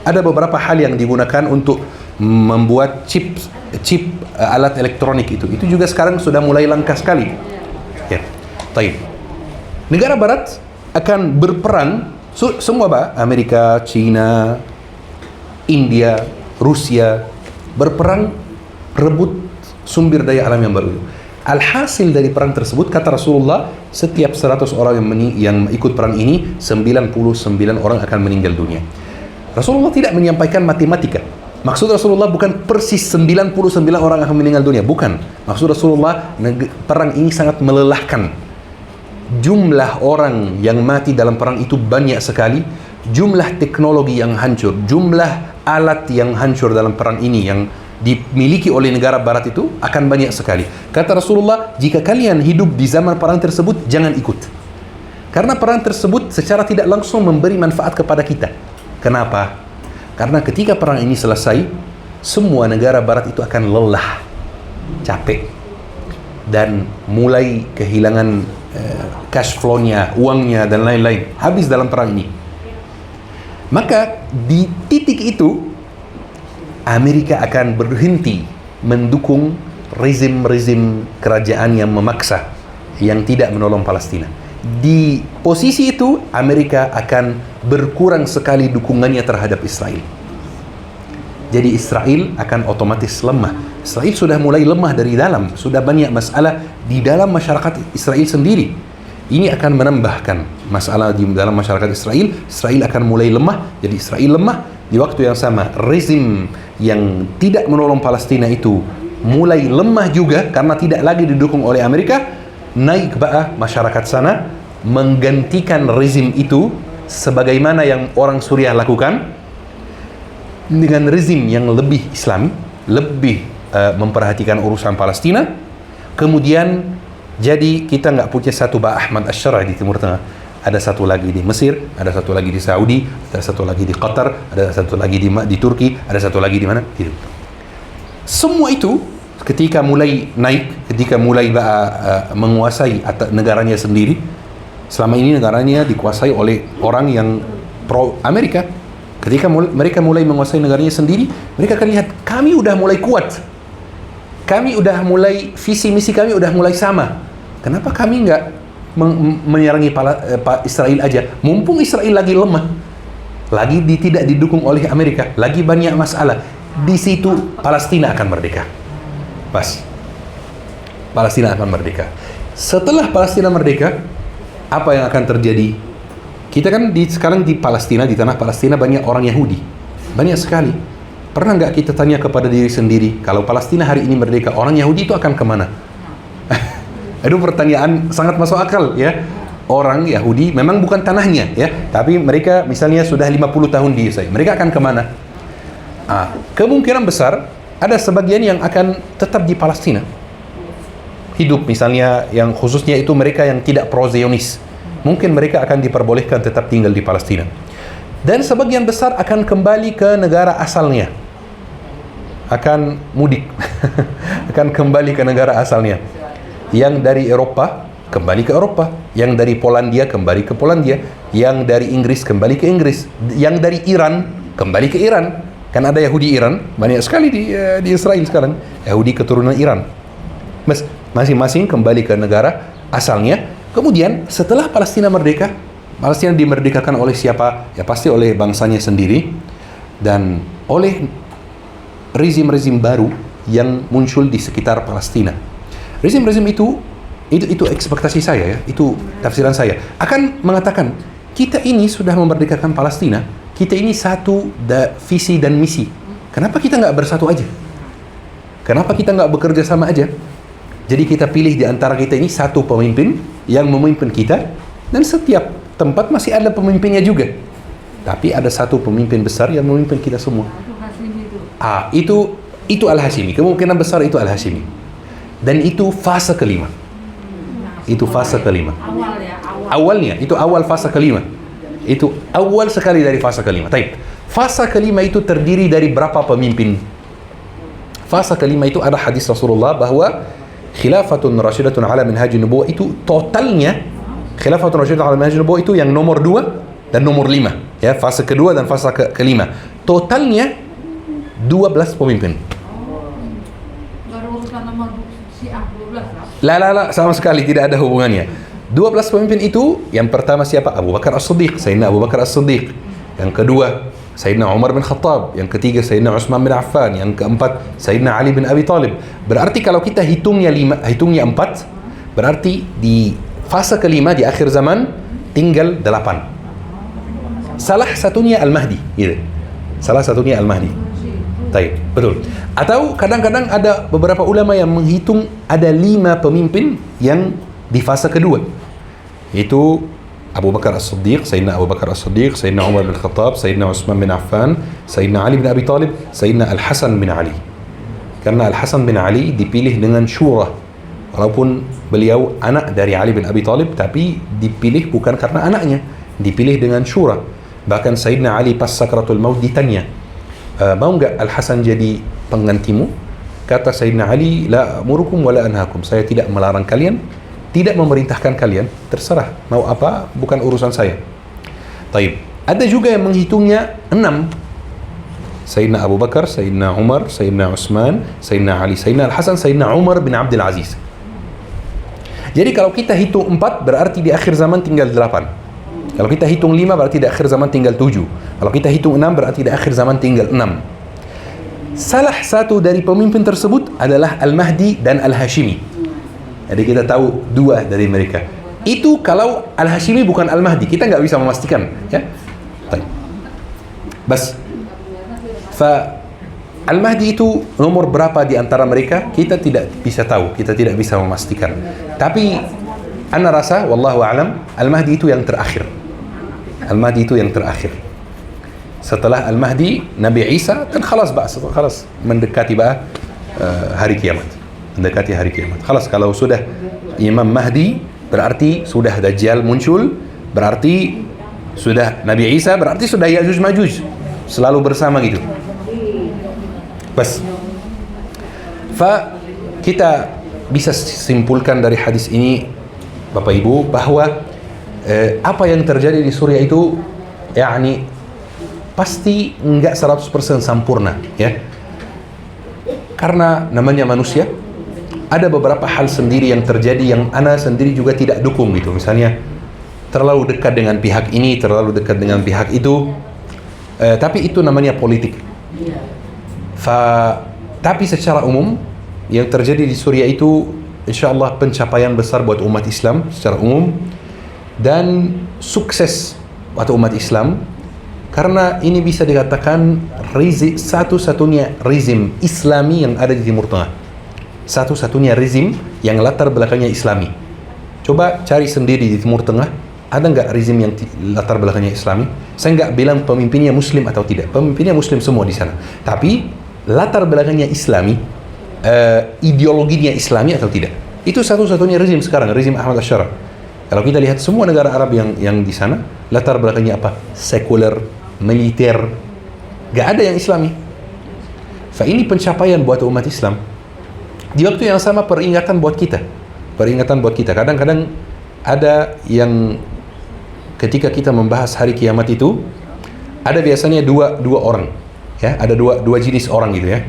ada beberapa hal yang digunakan untuk membuat chip alat elektronik itu juga sekarang sudah mulai langka sekali. Ya, baik. Negara Barat akan berperang semua, Amerika, China, India, Rusia berperang rebut sumber daya alam yang baru. Alhasil dari perang tersebut, kata Rasulullah, setiap 100 orang yang ikut perang ini, 99 orang akan meninggal dunia. Rasulullah tidak menyampaikan matematika. Maksud Rasulullah bukan persis 99 orang akan meninggal dunia, bukan. Maksud Rasulullah, perang ini sangat melelahkan. Jumlah orang yang mati dalam perang itu banyak sekali. Jumlah teknologi yang hancur, jumlah alat yang hancur dalam perang ini yang dimiliki oleh negara barat itu akan banyak sekali. Kata Rasulullah, jika kalian hidup di zaman perang tersebut, jangan ikut. Karena perang tersebut secara tidak langsung memberi manfaat kepada kita. Kenapa? Karena ketika perang ini selesai, semua negara barat itu akan lelah, capek, dan mulai kehilangan cash flow-nya, uangnya, dan lain-lain. Habis dalam perang ini. Maka di titik itu Amerika akan berhenti mendukung rezim kerajaan yang memaksa, yang tidak menolong Palestina. Di posisi itu Amerika akan berkurang sekali dukungannya terhadap Israel. Jadi Israel akan otomatis lemah. Israel sudah mulai lemah dari dalam, sudah banyak masalah di dalam masyarakat Israel sendiri. Ini akan menambahkan masalah di dalam masyarakat Israel. Israel akan mulai lemah. Jadi Israel lemah. Di waktu yang sama, rezim yang tidak menolong Palestina itu mulai lemah juga karena tidak lagi didukung oleh Amerika. Naik ba'ah masyarakat sana menggantikan rezim itu sebagaimana yang orang Suriah lakukan. dengan rezim yang lebih Islami, lebih memperhatikan urusan Palestina. Kemudian jadi kita nggak punya satu Ba Ahmad Asy-Syar'i di Timur Tengah. Ada satu lagi di Mesir, ada satu lagi di Saudi, ada satu lagi di Qatar, ada satu lagi di Turki, ada satu lagi di mana? Gitu. Semua itu ketika mulai naik, ketika mulai menguasai negaranya sendiri. Selama ini negaranya dikuasai oleh orang yang pro Amerika. Ketika mereka mulai menguasai negaranya sendiri, mereka akan lihat kami udah mulai kuat. Kami udah mulai, visi misi kami udah mulai sama. Kenapa kami nggak menyerangi Israel aja? Mumpung Israel lagi lemah, lagi tidak didukung oleh Amerika, lagi banyak masalah. Di situ Palestina akan merdeka. Pas. Palestina akan merdeka. Setelah Palestina merdeka, apa yang akan terjadi? Kita kan sekarang di Palestina, di tanah Palestina banyak orang Yahudi. Banyak sekali. Pernah nggak kita tanya kepada diri sendiri, kalau Palestina hari ini merdeka, orang Yahudi itu akan kemana? Itu pertanyaan sangat masuk akal, ya. Orang Yahudi memang bukan tanahnya, ya, tapi mereka misalnya sudah 50 tahun di Israel. Mereka akan kemana? Kemungkinan besar ada sebagian yang akan tetap di Palestina. Hidup misalnya yang khususnya itu mereka yang tidak pro-Zionis. Mungkin mereka akan diperbolehkan tetap tinggal di Palestina. Dan sebagian besar akan kembali ke negara asalnya. Akan mudik. Akan kembali ke negara asalnya. Yang dari Eropa, kembali ke Eropa. Yang dari Polandia, kembali ke Polandia. Yang dari Inggris, kembali ke Inggris. Yang dari Iran, kembali ke Iran. Kan ada Yahudi Iran, banyak sekali di Israel sekarang. Yahudi keturunan Iran. Masing-masing kembali ke negara asalnya. Kemudian setelah Palestina merdeka, Palestina dimerdekakan oleh siapa? Ya pasti oleh bangsanya sendiri dan oleh rezim-rezim baru yang muncul di sekitar Palestina. Rezim-rezim itu ekspektasi saya, ya, itu tafsiran saya, akan mengatakan kita ini sudah memerdekakan Palestina, kita ini satu visi dan misi. Kenapa kita nggak bersatu aja? Kenapa kita nggak bekerja sama aja? Jadi kita pilih di antara kita ini satu pemimpin yang memimpin kita, dan setiap tempat masih ada pemimpinnya juga. Tapi ada satu pemimpin besar yang memimpin kita semua. Itu Al-Hashimi. Kemungkinan besar itu Al-Hashimi. Dan itu fase kelima. Itu fase kelima. Awalnya, itu awal fase kelima. Itu awal sekali dari fase kelima. Taib. Fase kelima itu terdiri dari berapa pemimpin? Fase kelima itu ada hadis Rasulullah bahwa Khilafatun Rasyidatun ala Minhajin Nubuwah itu totalnya, Khilafatun Rasyidatun ala Minhajin Nubuwah itu yang nomor 2 dan nomor 5, ya, fase kedua dan fase kelima. Totalnya 12 pemimpin. La, sama sekali tidak ada hubungannya. 12 pemimpin itu, yang pertama siapa? Abu Bakar As-Siddiq, Sayyidina Abu Bakar As-Siddiq. Yang kedua Sayyidina Umar bin Khattab, yang ketiga Sayyidina Utsman bin Affan, yang keempat Sayyidina Ali bin Abi Thalib. Berarti kalau kita hitungnya 4, berarti di fase kelima di akhir zaman tinggal 8. Salah satunya Al-Mahdi, gitu. Salah satunya Al-Mahdi. Baik, betul. Atau kadang-kadang ada beberapa ulama yang menghitung ada 5 pemimpin yang di fase kedua. Itu Abu Bakar As-Siddiq, Sayyidina Abu Bakar As-Siddiq, Sayyidina Umar bin Khattab, Sayyidina Utsman bin Affan, Sayyidina Ali bin Abi Thalib, Sayyidina Al-Hasan bin Ali. Karena Al-Hasan bin Ali dipilih dengan syura. Walaupun beliau anak dari Ali bin Abi Thalib, tapi dipilih bukan karena anaknya, dipilih dengan syura. Bahkan Sayyidina Ali pas sakratul maut ditanya, mau enggak Al-Hasan jadi penggantimu? Kata Sayyidina Ali, la amurukum wa la anhakum. Saya tidak melarang kalian, tidak memerintahkan kalian, terserah mau apa, bukan urusan saya. Taib. Ada juga yang menghitungnya 6. Sayyidina Abu Bakar, Sayyidina Umar, Sayyidina Utsman, Sayyidina Ali, Sayyidina Al-Hasan, Sayyidina Umar bin Abdul Aziz. Jadi kalau kita hitung 4, berarti di akhir zaman tinggal 8. Kalau kita hitung 5, berarti di akhir zaman tinggal 7. Kalau kita hitung 6, berarti di akhir zaman tinggal 6. Salah satu dari pemimpin tersebut adalah Al-Mahdi dan Al-Hashimi. Jadi kita tahu 2 dari mereka. Itu kalau Al-Hashimi bukan Al-Mahdi, kita nggak bisa memastikan, ya. Bas. Al-Mahdi itu nomor berapa di antara mereka? Kita tidak bisa tahu, kita tidak bisa memastikan. Tapi ana rasa, wallahu a'lam, Al-Mahdi itu yang terakhir. Al-Mahdi itu yang terakhir. setelah Al-Mahdi Nabi Isa dan khalas mendekati hari kiamat. Mendekati hari kiamat. Khalas, kalau sudah Imam Mahdi berarti sudah Dajjal muncul, berarti sudah Nabi Isa, berarti sudah Ya'juj Ma'juj selalu bersama gitu. Bas. Kita bisa simpulkan dari hadis ini Bapak Ibu bahwa apa yang terjadi di Suriah itu pasti enggak 100% sempurna ya. Karena namanya manusia, ada beberapa hal sendiri yang terjadi yang ana sendiri juga tidak dukung gitu. Misalnya terlalu dekat dengan pihak ini, terlalu dekat dengan pihak itu. Tapi itu namanya politik. Tapi secara umum yang terjadi di Suriah itu insyaallah pencapaian besar buat umat Islam secara umum dan sukses buat umat Islam, karena ini bisa dikatakan satu-satunya rezim Islami yang ada di Timur Tengah. Satu-satunya rezim yang latar belakangnya Islami. Coba cari sendiri di Timur Tengah, ada nggak rezim yang latar belakangnya Islami? Saya nggak bilang pemimpinnya Muslim atau tidak. Pemimpinnya Muslim semua di sana. Tapi latar belakangnya Islami, ideologinya Islami atau tidak? Itu satu-satunya rezim sekarang, rezim Ahmad Asy'ari. Kalau kita lihat semua negara Arab yang di sana, latar belakangnya apa? Sekuler, militer, nggak ada yang Islami. Ini pencapaian buat umat Islam. Di waktu yang sama peringatan buat kita. Kadang-kadang ada yang ketika kita membahas hari kiamat itu, ada biasanya dua orang, ya, ada dua jenis orang gitu ya.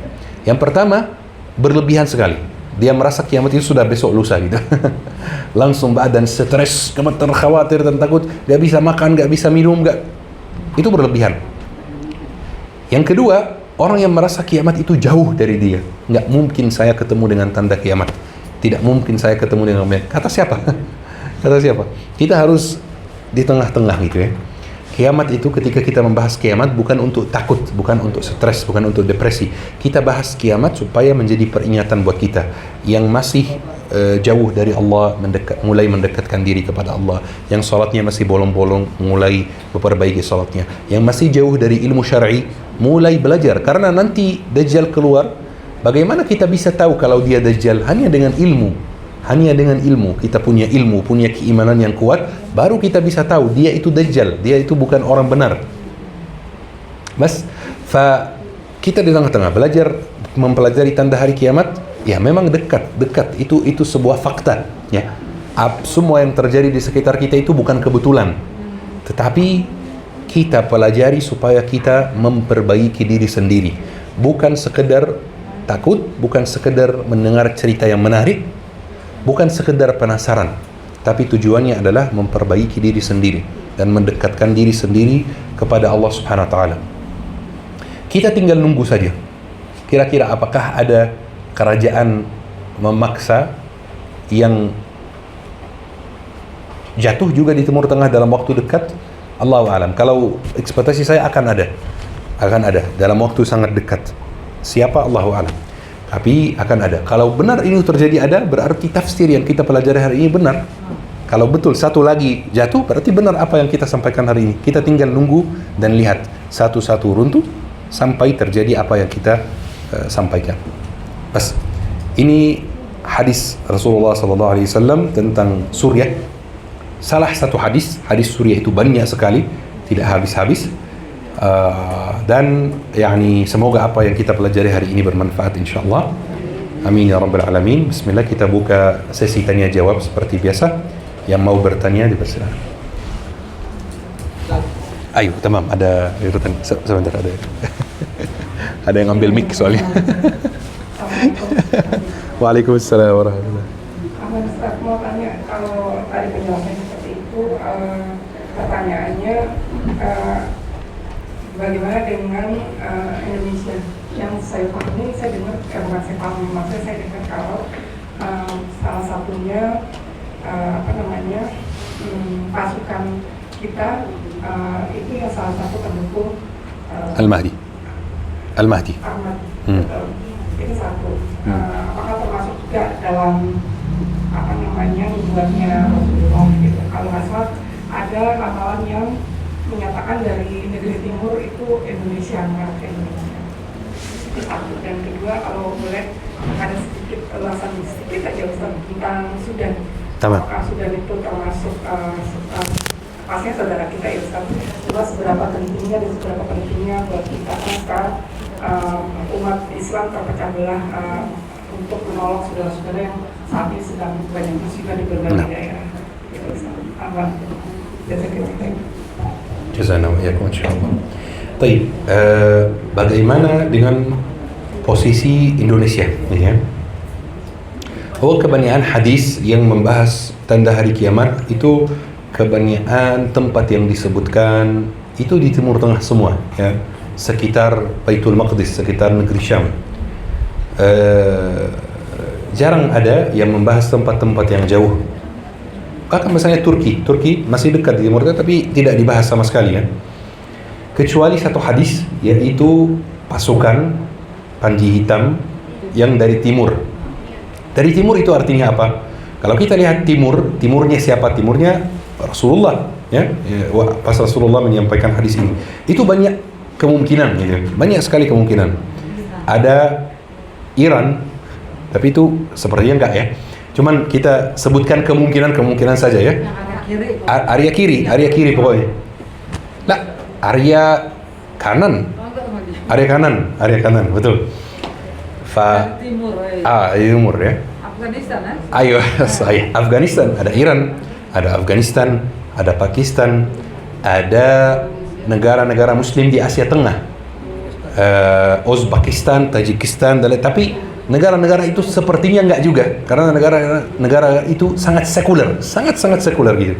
Yang pertama berlebihan sekali, dia merasa kiamat itu sudah besok lusa gitu. Langsung badan stres, gemeter, khawatir dan takut, gak bisa makan, gak bisa minum, itu berlebihan. Yang kedua, orang yang merasa kiamat itu jauh dari dia. Nggak mungkin saya ketemu dengan tanda kiamat. Tidak mungkin saya ketemu dengan kiamat. Kata siapa? Kata siapa? Kita harus di tengah-tengah gitu ya. Kiamat itu ketika kita membahas kiamat bukan untuk takut, bukan untuk stres, bukan untuk depresi. Kita bahas kiamat supaya menjadi peringatan buat kita yang masih jauh dari Allah, mulai mendekatkan diri kepada Allah. Yang salatnya masih bolong-bolong, mulai memperbaiki salatnya. Yang masih jauh dari ilmu syar'i, mulai belajar. Karena nanti Dajjal keluar, bagaimana kita bisa tahu kalau dia Dajjal? Hanya dengan ilmu. Kita punya ilmu, punya keimanan yang kuat, baru kita bisa tahu dia itu Dajjal, dia itu bukan orang benar. Kita di tengah-tengah belajar, mempelajari tanda hari kiamat, ya memang dekat. Itu sebuah fakta, ya. Semua yang terjadi di sekitar kita itu bukan kebetulan, tetapi kita pelajari supaya kita memperbaiki diri sendiri, bukan sekedar takut, bukan sekedar mendengar cerita yang menarik, bukan sekedar penasaran, tapi tujuannya adalah memperbaiki diri sendiri dan mendekatkan diri sendiri kepada Allah Subhanahu wa taala. Kita tinggal nunggu saja. Kira-kira apakah ada kerajaan memaksa yang jatuh juga di Timur Tengah dalam waktu dekat? Allahu a'lam. Kalau ekspektasi saya akan ada dalam waktu sangat dekat. Siapa? Allahu a'lam. Tapi akan ada. Kalau benar ini terjadi berarti tafsir yang kita pelajari hari ini benar. Kalau betul satu lagi jatuh, berarti benar apa yang kita sampaikan hari ini. Kita tinggal nunggu dan lihat satu-satu runtuh sampai terjadi apa yang kita sampaikan. Pas ini hadis Rasulullah SAW tentang Suriah. Salah satu hadis Suriah itu banyak sekali, tidak habis-habis. Dan semoga apa yang kita pelajari hari ini bermanfaat insyaallah. Amin ya rabbal alamin. Bismillah, kita buka sesi tanya jawab seperti biasa. Yang mau bertanya dipersilakan. Ayo, tamam, ada sebentar ada. Ada yang ambil mic soalnya. Waalaikumsalam warahmatullahi wabarakatuh. Mau tanya, kalau tadi penjelasan seperti itu, pertanyaannya bagaimana dengan Indonesia? Yang saya pahami, saya dengar, bukan saya pahami, maksudnya saya dengar kalau salah satunya pasukan kita itu yang salah satu pendukung Al-Mahdi. Ahmad. Itu satu. Apakah termasuk juga dalam membuatnya Rasulullah gitu? Kalau nggak salah ada ramalan yang menyatakan dari negeri timur itu Indonesia, merek Indonesia. Itu satu. Dan kedua, kalau boleh ada sedikit ulasan sedikit aja Ustaz tentang Sudan. Apakah Sudan itu termasuk pasnya saudara kita ya Ustaz? Seberapa pentingnya dan seberapa pentingnya buat kita sekarang umat Islam terpecah belah untuk menolong saudara-saudara yang saat ini sedang banyak musibah di berbagai daerah. Itu Ustaz. Jazana wa iyakum insyaallah. Baik, bagaimana dengan posisi Indonesia ya? Kebanyakan hadis yang membahas tanda hari kiamat itu kebanyakan tempat yang disebutkan itu di Timur Tengah semua ya, sekitar Baitul Maqdis, sekitar negeri Syam. Jarang ada yang membahas tempat-tempat yang jauh. Bahkan misalnya Turki masih dekat di Timur Tengah tapi tidak dibahas sama sekali ya. Kecuali satu hadis, yaitu pasukan Panji Hitam yang dari timur. Dari timur itu artinya apa? Kalau kita lihat timurnya siapa? Timurnya Rasulullah ya. Pas Rasulullah menyampaikan hadis ini, itu banyak kemungkinan gitu. Banyak sekali kemungkinan. Ada Iran, tapi itu sepertinya enggak ya. Cuman kita sebutkan kemungkinan saja ya. Area kiri pokoknya. Nah, area kanan, betul. Timur ya. Afghanistan ya? Ayo, saya Afghanistan, ada Iran, ada Afghanistan, ada Pakistan, ada negara-negara Muslim di Asia Tengah, Uzbekistan, Tajikistan, tapi negara-negara itu sepertinya enggak juga, karena negara itu sangat sekuler, sangat sekuler gitu.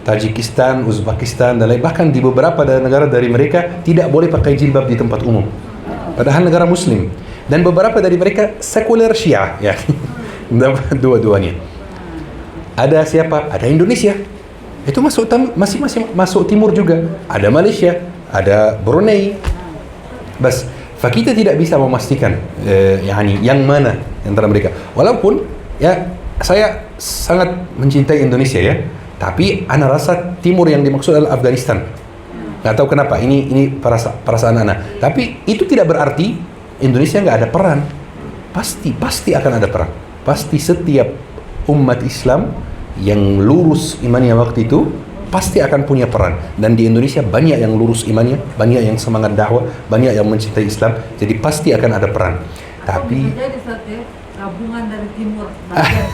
Tajikistan, Uzbekistan, dan lain, bahkan di beberapa negara dari mereka tidak boleh pakai jilbab di tempat umum. Padahal negara Muslim. Dan beberapa dari mereka sekuler Syiah ya. Dua-duanya. Ada siapa? Ada Indonesia. Itu masih masuk timur juga. Ada Malaysia, ada Brunei. Bas, kita tidak bisa memastikan yang mana antara mereka. Walaupun ya saya sangat mencintai Indonesia ya. Tapi ana rasa timur yang dimaksud adalah Afghanistan. Nggak tahu kenapa, ini perasaan ana. Tapi itu tidak berarti Indonesia nggak ada peran. Pasti akan ada peran. Pasti setiap umat Islam yang lurus imannya waktu itu pasti akan punya peran. Dan di Indonesia banyak yang lurus imannya, banyak yang semangat dakwah, banyak yang mencintai Islam. Jadi pasti akan ada peran. Tapi gabungan dari timur, bagian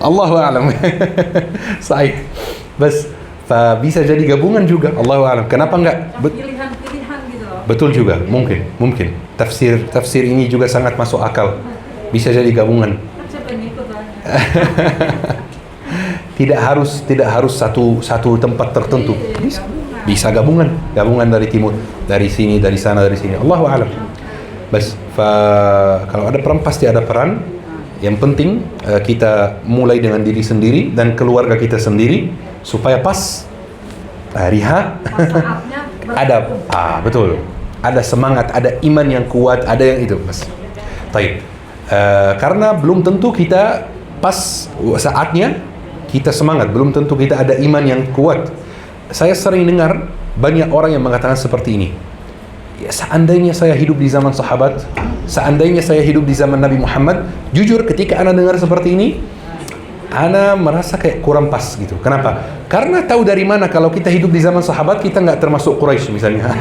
Allahu a'lam. Sahih. Bas bisa jadi gabungan juga. Allahu a'lam. Kenapa enggak? Pilihan-pilihan gitu loh. Betul juga, mungkin. Tafsir ini juga sangat masuk akal. Bisa jadi gabungan. Siapa yang ikut lah? Tidak harus satu tempat tertentu. Bisa gabungan dari timur, dari sini, dari sana, dari sini. Allahu a'lam. Bas, kalau ada peran pasti ada peran. Yang penting kita mulai dengan diri sendiri dan keluarga kita sendiri supaya pas hari H ada betul. Ada semangat, ada iman yang kuat, ada yang itu, Mas. Baik. Karena belum tentu kita pas saatnya kita semangat, belum tentu kita ada iman yang kuat. Saya sering dengar banyak orang yang mengatakan seperti ini. Ya, seandainya saya hidup di zaman sahabat, seandainya saya hidup di zaman Nabi Muhammad, jujur ketika ana dengar seperti ini, ana merasa kayak kurang pas gitu. Kenapa? Karena tahu dari mana kalau kita hidup di zaman sahabat kita nggak termasuk Quraisy misalnya,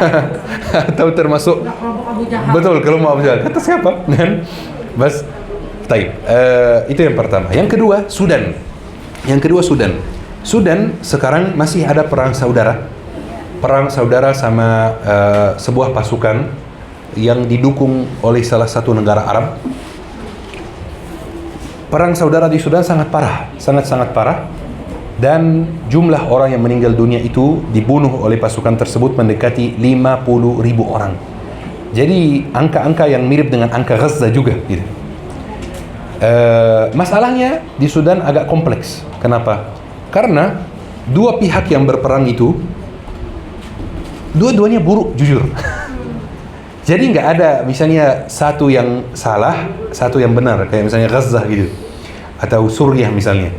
atau termasuk betul kelompok Abu Jahal. Kata siapa? Kan? Bas, taib. Itu yang pertama. Yang kedua Sudan. Sudan sekarang masih ada perang saudara sama sebuah pasukan yang didukung oleh salah satu negara Arab. Perang saudara di Sudan sangat parah, sangat parah, dan jumlah orang yang meninggal dunia itu dibunuh oleh pasukan tersebut mendekati 50.000 orang. Jadi angka-angka yang mirip dengan angka Gaza juga gitu. Masalahnya di Sudan agak kompleks. Kenapa? Karena dua pihak yang berperang itu dua-duanya buruk, jujur. Jadi nggak ada misalnya satu yang salah, satu yang benar, kayak misalnya Gaza gitu, atau Suriah misalnya.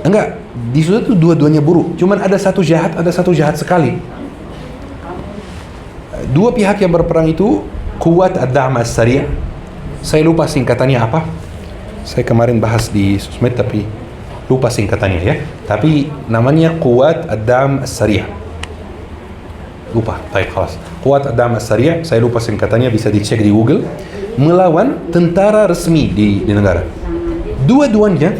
Enggak, di Sudan itu dua-duanya buruk. Cuman ada satu jahat sekali. Dua pihak yang berperang itu Kuwat Ad-Da'm As-Sari'. Saya lupa singkatannya apa. Saya kemarin bahas di sosmed tapi lupa singkatannya ya. Tapi namanya Kuwat Ad-Da'm As-Sari'. Lupa. Baik, khalas. Kuwat Ad-Da'm As-Sari', saya lupa singkatannya, bisa dicek di Google. Melawan tentara resmi di negara. Dua-duanya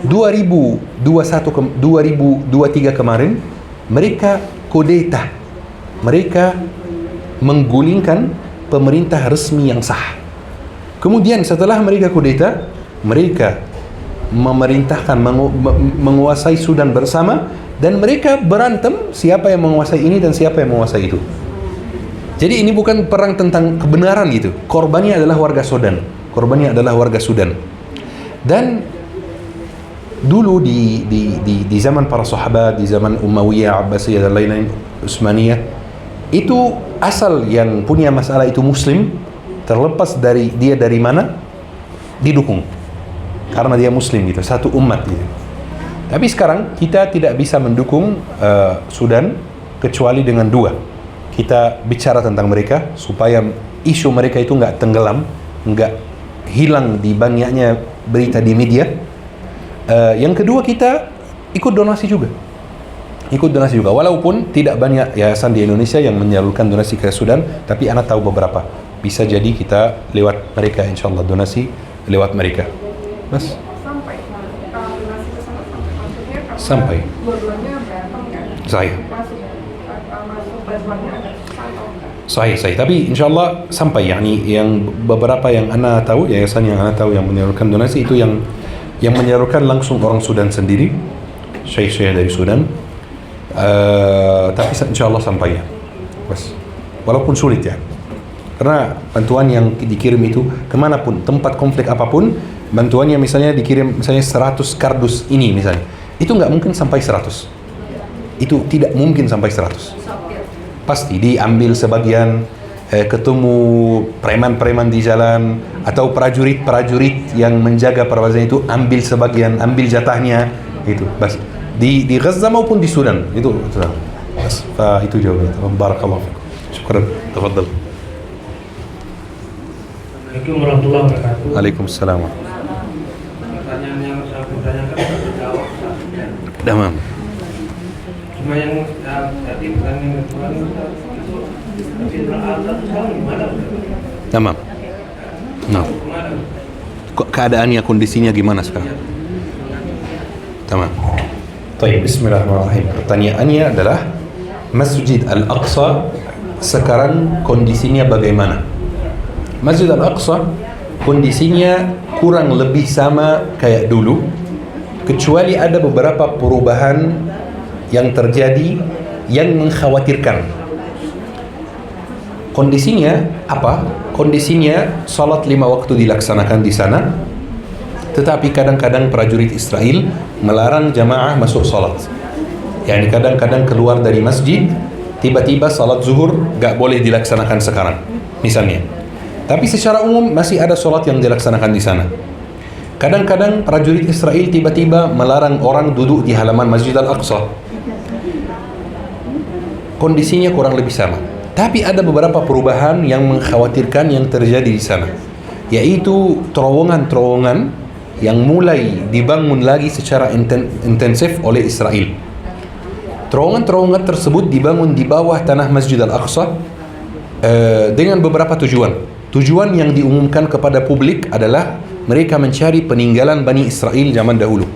2023 kemarin mereka kudeta. Mereka menggulingkan pemerintah resmi yang sah. Kemudian setelah mereka kudeta, mereka memerintahkan menguasai Sudan bersama, dan mereka berantem siapa yang menguasai ini dan siapa yang menguasai itu. Jadi ini bukan perang tentang kebenaran gitu. Korbannya adalah warga Sudan. Dan dulu di zaman para sahabat, di zaman Umayyah, Abbasiyah dan lain-lain, Utsmaniyah, itu asal yang punya masalah itu Muslim, terlepas dari dia dari mana, didukung karena dia Muslim gitu, satu umat gitu. Tapi sekarang kita tidak bisa mendukung Sudan kecuali dengan dua. Kita bicara tentang mereka supaya isu mereka itu nggak tenggelam, nggak hilang di banyaknya berita di media. Yang kedua, kita ikut donasi juga. Walaupun tidak banyak yayasan di Indonesia yang menyalurkan donasi ke Sudan, tapi anak tahu beberapa. Bisa jadi kita lewat mereka, insyaallah donasi lewat mereka. Mas? Donasi ke sana maksudnya Sampai. dua-duanya berantem kan? Saya. Masuk bantuannya ada susah atau enggak? Sahih. Tapi insyaallah sampai, yani yang beberapa yang ana tahu, yayasan yang ana tahu yang menyalurkan donasi itu yang menyalurkan langsung orang Sudan sendiri, syekh-syekh dari Sudan. Tapi insyaallah sampai ya. Bas. Walaupun sulit ya. Karena bantuan yang dikirim itu kemanapun, tempat konflik apapun, bantuannya misalnya dikirim misalnya 100 kardus ini misalnya, itu nggak mungkin sampai 100. Itu tidak mungkin sampai 100. Pasti diambil sebagian, ketemu preman-preman di jalan atau prajurit-prajurit yang menjaga perbatasan itu, ambil sebagian, ambil jatahnya itu. Bas. Di Gaza maupun di Sudan itu. Bas. Itu jawabannya. Barakallahu fikum. Syukran. Tafadhal. Assalamualaikum warahmatullahi wabarakatuh. Waalaikumsalam. Pertanyaan yang saya pertanyakan dijawab. Damam. Cuma yang tadi pertanyaan yang kedua itu tapi berada sekarang gimana? Damam. Nah. Keadaannya, kondisinya gimana sekarang? Tamam. Baik, bismillahirrahmanirrahim. Pertanyaannya adalah Masjid Al-Aqsa sekarang kondisinya bagaimana? Masjid Al-Aqsa kondisinya kurang lebih sama kayak dulu, kecuali ada beberapa perubahan yang terjadi yang mengkhawatirkan. Kondisinya apa? Kondisinya salat 5 waktu dilaksanakan di sana, tetapi kadang-kadang prajurit Israel melarang jamaah masuk salat. Yani kadang-kadang keluar dari masjid, tiba-tiba salat zuhur gak boleh dilaksanakan sekarang, misalnya. Tapi secara umum masih ada salat yang dilaksanakan di sana. Kadang-kadang prajurit Israel tiba-tiba melarang orang duduk di halaman Masjid Al-Aqsa. Kondisinya kurang lebih sama. Tapi ada beberapa perubahan yang mengkhawatirkan yang terjadi di sana, yaitu terowongan-terowongan yang mulai dibangun lagi secara intensif oleh Israel. Terowongan-terowongan tersebut dibangun di bawah tanah Masjid Al-Aqsa dengan beberapa tujuan. Tujuan yang diumumkan kepada publik adalah mereka mencari peninggalan Bani Israel zaman dahulu.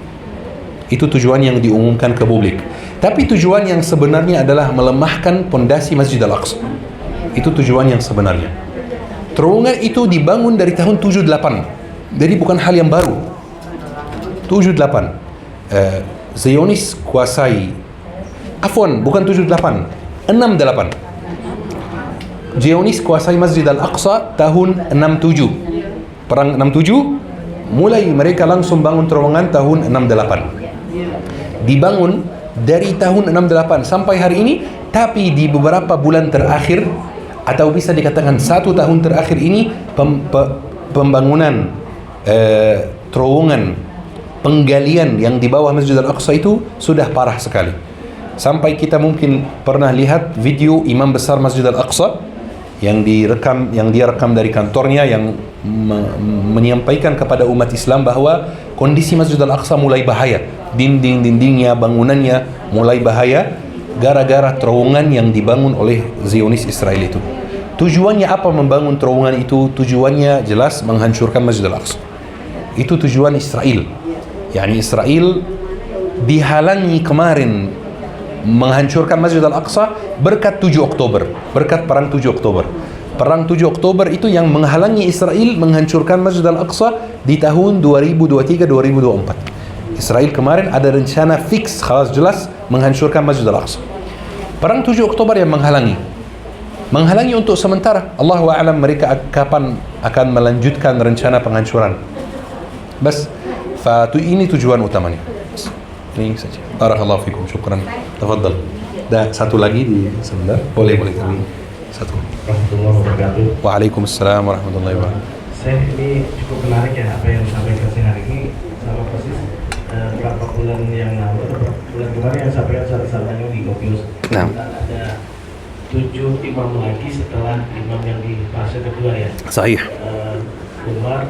Itu tujuan yang diumumkan ke publik. Tapi tujuan yang sebenarnya adalah melemahkan pondasi Masjid Al-Aqsa. Itu tujuan yang sebenarnya. Terowongan itu dibangun dari tahun 78. Jadi bukan hal yang baru. 78. Zionis kuasai. Bukan 78. 68. Zionis kuasai Masjid Al-Aqsa tahun 67. Perang 67, mulai mereka langsung bangun terowongan tahun 68. Dibangun dari tahun 68 sampai hari ini, tapi di beberapa bulan terakhir atau bisa dikatakan 1 tahun terakhir ini pembangunan terowongan penggalian yang di bawah Masjid Al-Aqsa itu sudah parah sekali. Sampai kita mungkin pernah lihat video imam besar Masjid Al-Aqsa yang dia rekam dari kantornya, yang menyampaikan kepada umat Islam bahwa kondisi Masjid Al-Aqsa mulai bahaya. Dinding-dindingnya, bangunannya mulai bahaya gara-gara terowongan yang dibangun oleh Zionis Israel itu. Tujuannya apa membangun terowongan itu? Tujuannya jelas menghancurkan Masjid Al-Aqsa. Itu tujuan Israel. Yani Israel dihalangi kemarin menghancurkan Masjid Al-Aqsa berkat 7 Oktober, berkat perang 7 Oktober. Perang 7 Oktober itu yang menghalangi Israel menghancurkan Masjid Al-Aqsa di tahun 2023-2024. Israel kemarin ada rencana fix, jelas menghancurkan Masjid Al-Aqsa. Perang 7 Oktober yang menghalangi untuk sementara. Allahu a'lam mereka kapan akan melanjutkan rencana penghancuran. Bas, ini tujuan utamanya. Ini saja. Barakallahu fikum. Syukran. Tafadhal. Dan satu lagi di sebelah. Boleh kami. Satu. Warahmatullahi wabarakatuh. Waalaikumsalam warahmatullahi wabarakatuh. Saya ini cukup menarik ya apa yang disampaikan hari ini, sama persis berapa bulan yang lalu atau bulan kemarin yang sampaikan satu-satunya di Gopius. Nah. Ada 7 imam lagi setelah imam yang di fase kedua ya. Sahih. Umar,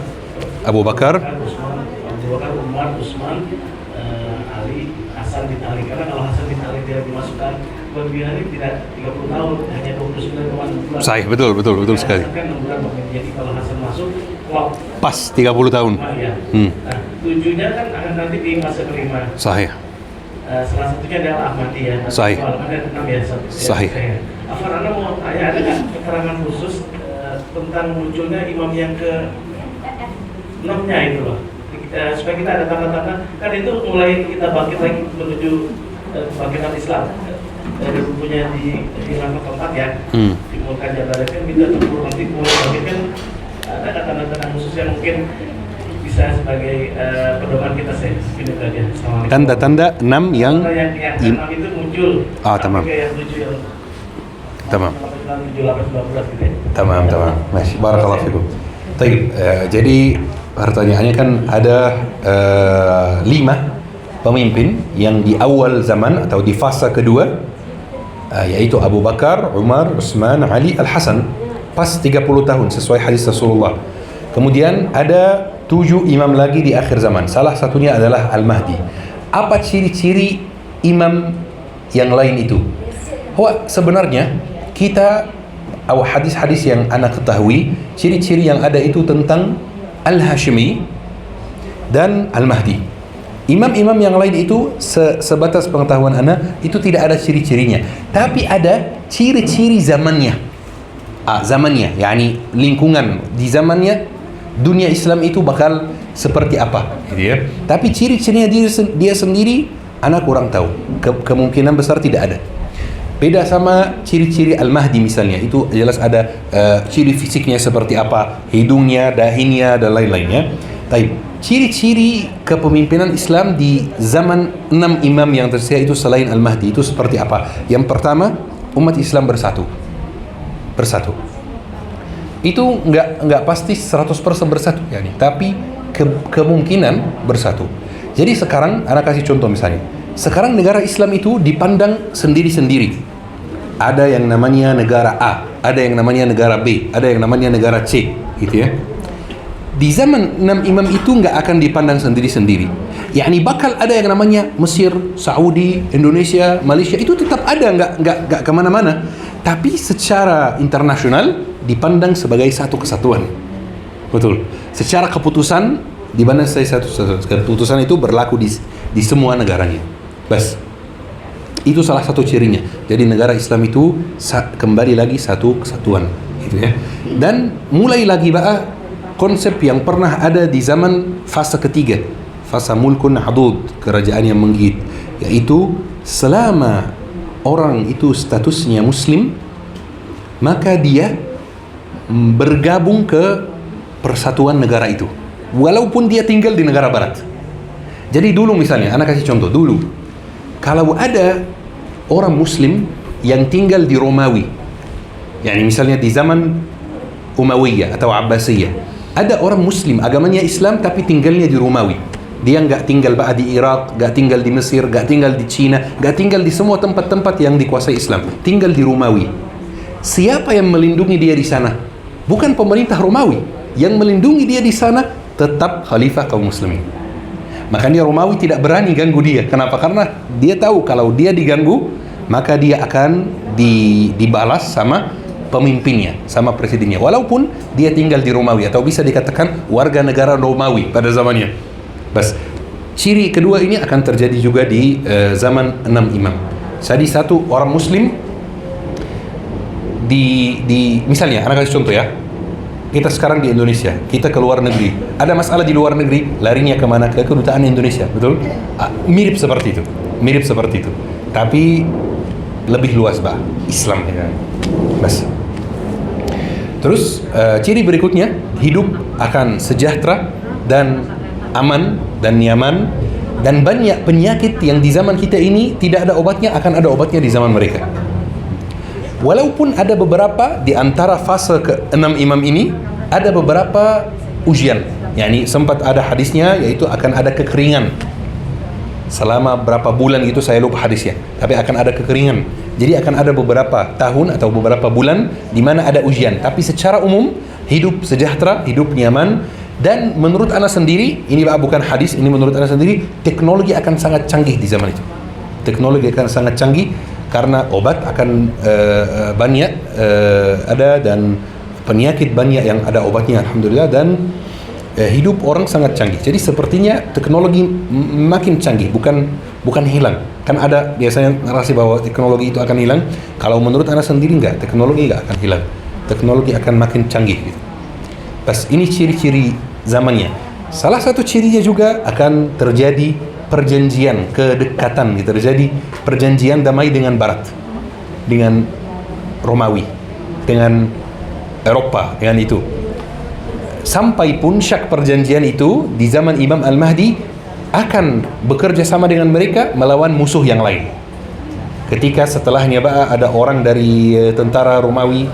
Abu Bakar, Umar, Utsman, Ali, Hasan bin Ali. Karena kalau Hasan bin Ali tidak dimasukkan buat biaya tidak 30 tahun, hanya 29,6 bulan. Sahih, betul sekali. Kan 6 bulan, jadi kalau Hasan masuk, wow. Pas 30 tahun. Ya. Nah, 7-nya kan akan nanti di fase kelima. Sahih. Salah satunya adalah Ahmadi ya. Sahih. Ada 6 ya. Sahih. Afan, Anda mau tanya, ada nggak keterangan khusus tentang munculnya imam yang ke 6-nya itu loh? Supaya kita ada tanda-tanda, kan itu mulai kita bangkit lagi menuju kebangkitan Islam. Dari bukunya di langkah keempat ya, di Mulkan Jabal kan kita tunggu nanti mulai bangkit kan, ada tanda-tanda khusus yang mungkin bisa sebagai pedoman kita sih. Tanda-tanda 6 yang 6 itu muncul. Tamam. Yang 7 yang Tamam. 7, 8, 19 gitu ya. Tamam. Masih barakallahu fikum. Baik, jadi pertanyaannya kan ada 5 pemimpin yang di awal zaman atau di fase kedua, yaitu Abu Bakar, Umar, Utsman, Ali, Al-Hasan, pas 30 tahun sesuai hadis Rasulullah. Kemudian ada 7 imam lagi di akhir zaman. Salah satunya adalah Al-Mahdi. Apa ciri-ciri imam yang lain itu? Sebenarnya kita hadis-hadis yang anak ketahui, ciri-ciri yang ada itu tentang Al-Hashimi dan Al-Mahdi. Imam-imam yang lain itu sebatas pengetahuan anak itu tidak ada ciri-cirinya, tapi ada ciri-ciri zamannya. Zamannya, yakni lingkungan di zamannya dunia Islam itu bakal seperti apa, gitu ya. Tapi ciri-cirinya dia sendiri anak kurang tahu. Kemungkinan besar tidak ada. Beda sama ciri-ciri Al-Mahdi misalnya, itu jelas ada ciri fisiknya seperti apa, hidungnya, dahinya, dan lain-lainnya. Tapi ciri-ciri kepemimpinan Islam di zaman 6 imam yang tersisa itu selain Al-Mahdi itu seperti apa? Yang pertama, umat Islam bersatu. Itu nggak pasti 100% bersatu, yani, tapi kemungkinan bersatu. Jadi sekarang, anak kasih contoh misalnya. Sekarang negara Islam itu dipandang sendiri-sendiri. Ada yang namanya negara A, ada yang namanya negara B, ada yang namanya negara C, gitu ya. Di zaman 6 imam itu nggak akan dipandang sendiri-sendiri. Yakni bakal ada yang namanya Mesir, Saudi, Indonesia, Malaysia, itu tetap ada, nggak kemana-mana. Tapi secara internasional dipandang sebagai satu kesatuan. Betul. Secara keputusan dipandang sebagai satu keputusan itu berlaku di semua negaranya. Bas. Itu salah satu cirinya. Jadi negara Islam itu kembali lagi satu kesatuan, gitu ya. Dan mulai lagi konsep yang pernah ada di zaman fase ketiga, fase mulkun adud, kerajaan yang menggigit, yaitu selama orang itu statusnya muslim, maka dia bergabung ke persatuan negara itu, walaupun dia tinggal di negara barat. Jadi dulu misalnya, anak kasih contoh, dulu kalau ada orang muslim yang tinggal di Romawi, yani misalnya di zaman Umayyah atau Abbasiyah, ada orang muslim agamanya Islam tapi tinggalnya di Romawi, Dia nggak tinggal di Irak, nggak tinggal di Mesir, nggak tinggal di Cina, nggak tinggal di semua tempat-tempat yang dikuasai Islam. Tinggal di Romawi. Siapa yang melindungi dia di sana? Bukan pemerintah Romawi. Yang melindungi dia di sana tetap khalifah kaum muslimin. Makanya Romawi tidak berani ganggu dia. Kenapa? Karena dia tahu kalau dia diganggu, maka dia akan dibalas sama pemimpinnya, sama presidennya. Walaupun dia tinggal di Romawi atau bisa dikatakan warga negara Romawi pada zamannya. Bas, ciri kedua ini akan terjadi juga di zaman 6 imam. Jadi satu orang muslim di misalnya, anak kasih contoh ya. Kita sekarang di Indonesia, kita ke luar negeri. Ada masalah di luar negeri, larinya kemana? Ke kedutaan Indonesia, betul? Mirip seperti itu. Mirip seperti itu. Tapi lebih luas Islam ya. Bas. Terus ciri berikutnya, hidup akan sejahtera dan aman dan nyaman, dan banyak penyakit yang di zaman kita ini tidak ada obatnya akan ada obatnya di zaman mereka. Walaupun ada beberapa di antara fase ke-6 imam ini ada beberapa ujian. Yani sempat ada hadisnya yaitu akan ada kekeringan. Selama berapa bulan gitu saya lupa hadisnya, tapi akan ada kekeringan. Jadi akan ada beberapa tahun atau beberapa bulan di mana ada ujian, tapi secara umum hidup sejahtera, hidup nyaman. Dan menurut ana sendiri, ini bukan hadis, ini menurut ana sendiri, teknologi akan sangat canggih di zaman itu. Teknologi akan sangat canggih karena obat akan banyak ada, dan penyakit banyak yang ada obatnya alhamdulillah, dan hidup orang sangat canggih. Jadi sepertinya teknologi makin canggih, bukan hilang. Kan ada biasanya narasi bahwa teknologi itu akan hilang. Kalau menurut ana sendiri enggak, teknologi enggak akan hilang. Teknologi akan makin canggih gitu. Pas ini ciri-ciri zamannya. Salah satu cirinya juga akan terjadi perjanjian kedekatan, gitu. Terjadi perjanjian damai dengan Barat, dengan Romawi, dengan Eropa, dengan itu. Sampai puncak perjanjian itu di zaman Imam Al-Mahdi akan bekerja sama dengan mereka melawan musuh yang lain. Ketika setelahnya ada orang dari tentara Romawi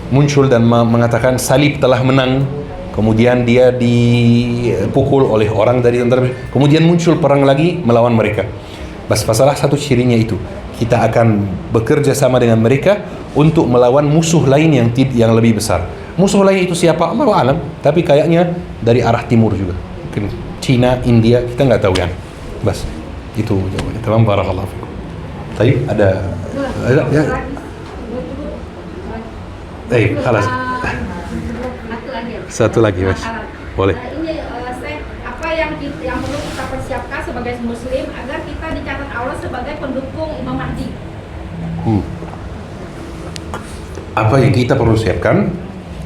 muncul dan mengatakan salib telah menang, kemudian dia dipukul oleh orang dari tentara, kemudian muncul perang lagi melawan mereka. Salah satu cirinya itu, kita akan bekerja sama dengan mereka untuk melawan musuh lain yang lebih besar. Musuh lain itu siapa? Allahu a'lam, tapi kayaknya dari arah timur juga, mungkin Cina, India, kita nggak tahu kan. Itu jawabannya. Tamam, barakallahu fikum. Baik, ada ya. Khalas. Satu lagi, Mas. Boleh. Ini apa yang perlu kita persiapkan sebagai muslim agar kita dicatat Allah sebagai pendukung Imam Mahdi? Apa yang kita perlu siapkan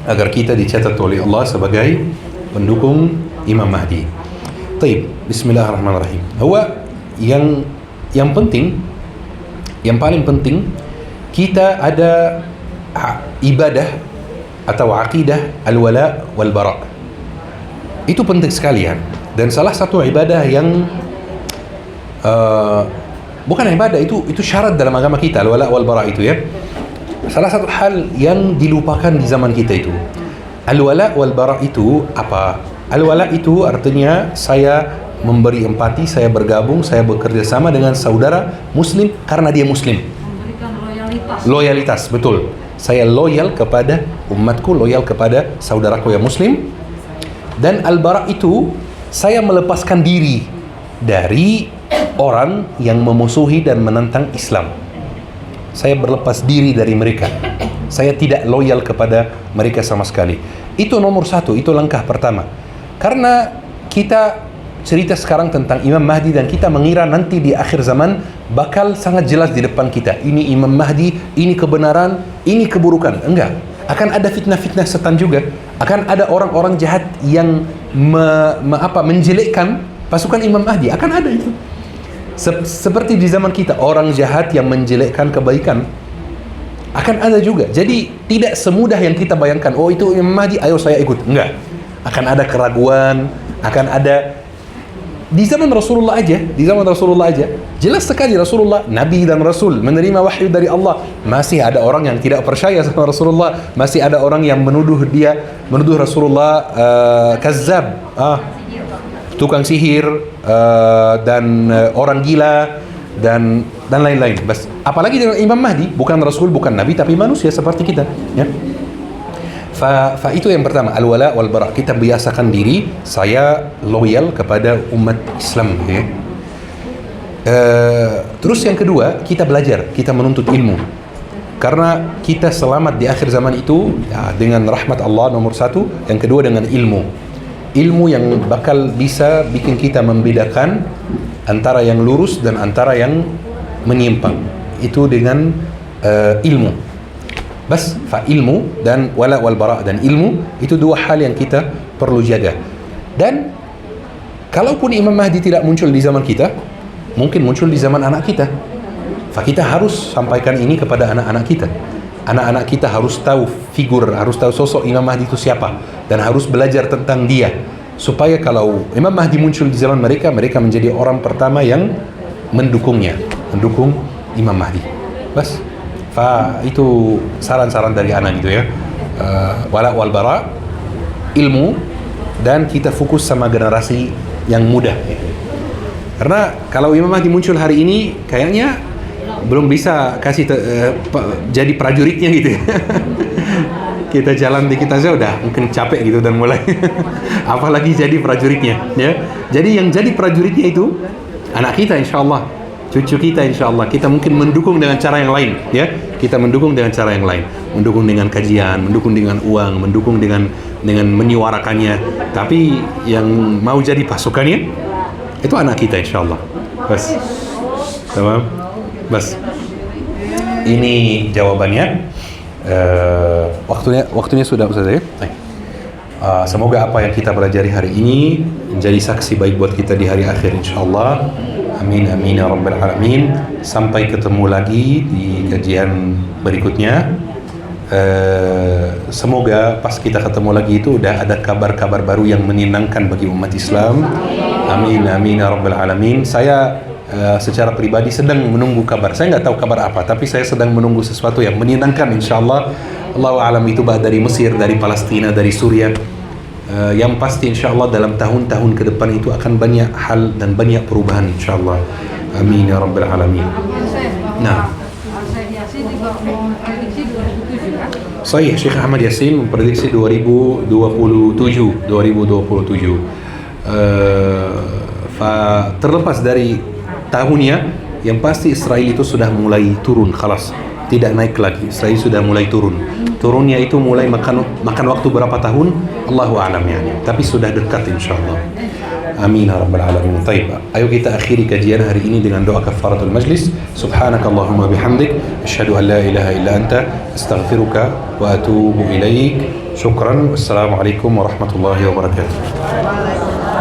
agar kita dicatat oleh Allah sebagai pendukung Imam Mahdi? Taib. Bismillahirrahmanirrahim. Bahwa yang penting, yang paling penting, kita ada ibadah atau aqidah al-wala wal bara. Itu penting sekali ya. Dan salah satu ibadah yang bukan ibadah, itu syarat dalam agama kita, al-wala wal bara itu ya. Salah satu hal yang dilupakan di zaman kita itu. Al-wala wal bara itu apa? Al-wala itu artinya saya memberi empati, saya bergabung, saya bekerja sama dengan saudara muslim karena dia muslim. Memberikan loyalitas. Loyalitas, betul. Saya loyal kepada umatku, loyal kepada saudaraku yang muslim. Dan al-bara itu saya melepaskan diri dari orang yang memusuhi dan menentang Islam. Saya berlepas diri dari mereka. Saya tidak loyal kepada mereka sama sekali. Itu nomor satu, itu langkah pertama. Karena kita cerita sekarang tentang Imam Mahdi dan kita mengira nanti di akhir zaman bakal sangat jelas di depan kita. Ini Imam Mahdi, ini kebenaran, ini keburukan. Enggak. Akan ada fitnah-fitnah setan juga. Akan ada orang-orang jahat yang menjelekkan pasukan Imam Mahdi. Akan ada itu. Seperti di zaman kita, orang jahat yang menjelekkan kebaikan. Akan ada juga. Jadi tidak semudah yang kita bayangkan. Oh itu Imam Mahdi, ayo saya ikut. Enggak. Akan ada keraguan, akan ada. Di zaman Rasulullah aja, jelas sekali Rasulullah, Nabi dan Rasul, menerima wahyu dari Allah. Masih ada orang yang tidak percaya sama Rasulullah, masih ada orang yang menuduh Rasulullah kazzab. tukang sihir dan orang gila dan lain-lain. Bas. Apalagi dengan Imam Mahdi, bukan Rasul, bukan Nabi, tapi manusia seperti kita. Ya. Itu yang pertama, al-wala wal bara. Kita biasakan diri, saya loyal kepada umat Islam. Ya. Terus yang kedua, kita belajar, kita menuntut ilmu. Karena kita selamat di akhir zaman itu ya, dengan rahmat Allah nomor satu, yang kedua dengan ilmu. Ilmu yang bakal bisa bikin kita membedakan antara yang lurus dan antara yang menyimpang. Itu dengan ilmu. Bas, fa ilmu dan wala wal bara, dan ilmu itu dua hal yang kita perlu jaga. Dan kalaupun Imam Mahdi tidak muncul di zaman kita, mungkin muncul di zaman anak kita. Fa kita harus sampaikan ini kepada anak-anak kita. Anak-anak kita harus tahu figur, harus tahu sosok Imam Mahdi itu siapa, dan harus belajar tentang dia, supaya kalau Imam Mahdi muncul di zaman mereka, mereka menjadi orang pertama yang mendukungnya, mendukung Imam Mahdi. Bas. Fa itu saran-saran dari anak gitu ya. Wala wal bara, ilmu, dan kita fokus sama generasi yang muda. Karena kalau Imam Mahdi muncul hari ini, kayaknya belum bisa kasih jadi prajuritnya gitu ya. Kita jalan dikit aja udah mungkin capek gitu dan mulai apalagi jadi prajuritnya ya. Jadi yang jadi prajuritnya itu anak kita insyaallah, cucu kita insyaallah. Kita mungkin mendukung dengan cara yang lain ya. Kita mendukung dengan cara yang lain, mendukung dengan kajian, mendukung dengan uang, mendukung dengan menyuarakannya. Tapi yang mau jadi pasukannya itu anak kita insyaallah. Bas. Tamam. Bas. Ini jawabannya. Waktunya sudah Ustaz ya. Semoga apa yang kita pelajari hari ini menjadi saksi baik buat kita di hari akhir insyaallah. Amin amin ya rabbal alamin. Sampai ketemu lagi di kajian berikutnya. Semoga pas kita ketemu lagi itu udah ada kabar-kabar baru yang menyenangkan bagi umat Islam. Amin amin ya rabbal alamin. Saya secara pribadi sedang menunggu kabar. Saya nggak tahu kabar apa, tapi saya sedang menunggu sesuatu yang menyenangkan insyaallah. Allahu a'lam, itu dari Mesir, dari Palestina, dari Suriah. Yang pasti insyaallah dalam tahun-tahun ke depan itu akan banyak hal dan banyak perubahan insyaallah. Amin ya rabbal alamin. Nah, Sahih, Syekh Ahmad Yasin memprediksi 2027. Terlepas dari tahunnya, yang pasti Israel itu sudah mulai turun, khalas, tidak naik lagi. Israel sudah mulai turun. Turunnya itu mulai makan waktu berapa tahun, Allahu a'lam yani. Tapi sudah dekat insyaallah. Amin ya rabbal alamin. Baik, ayo kita akhiri kajian hari ini dengan doa kafaratul majlis. Subhanakallahumma bihamdik, asyhadu an la ilaha illa anta, astaghfiruka wa atubu ilaik. Syukran. Wassalamualaikum warahmatullahi wabarakatuh.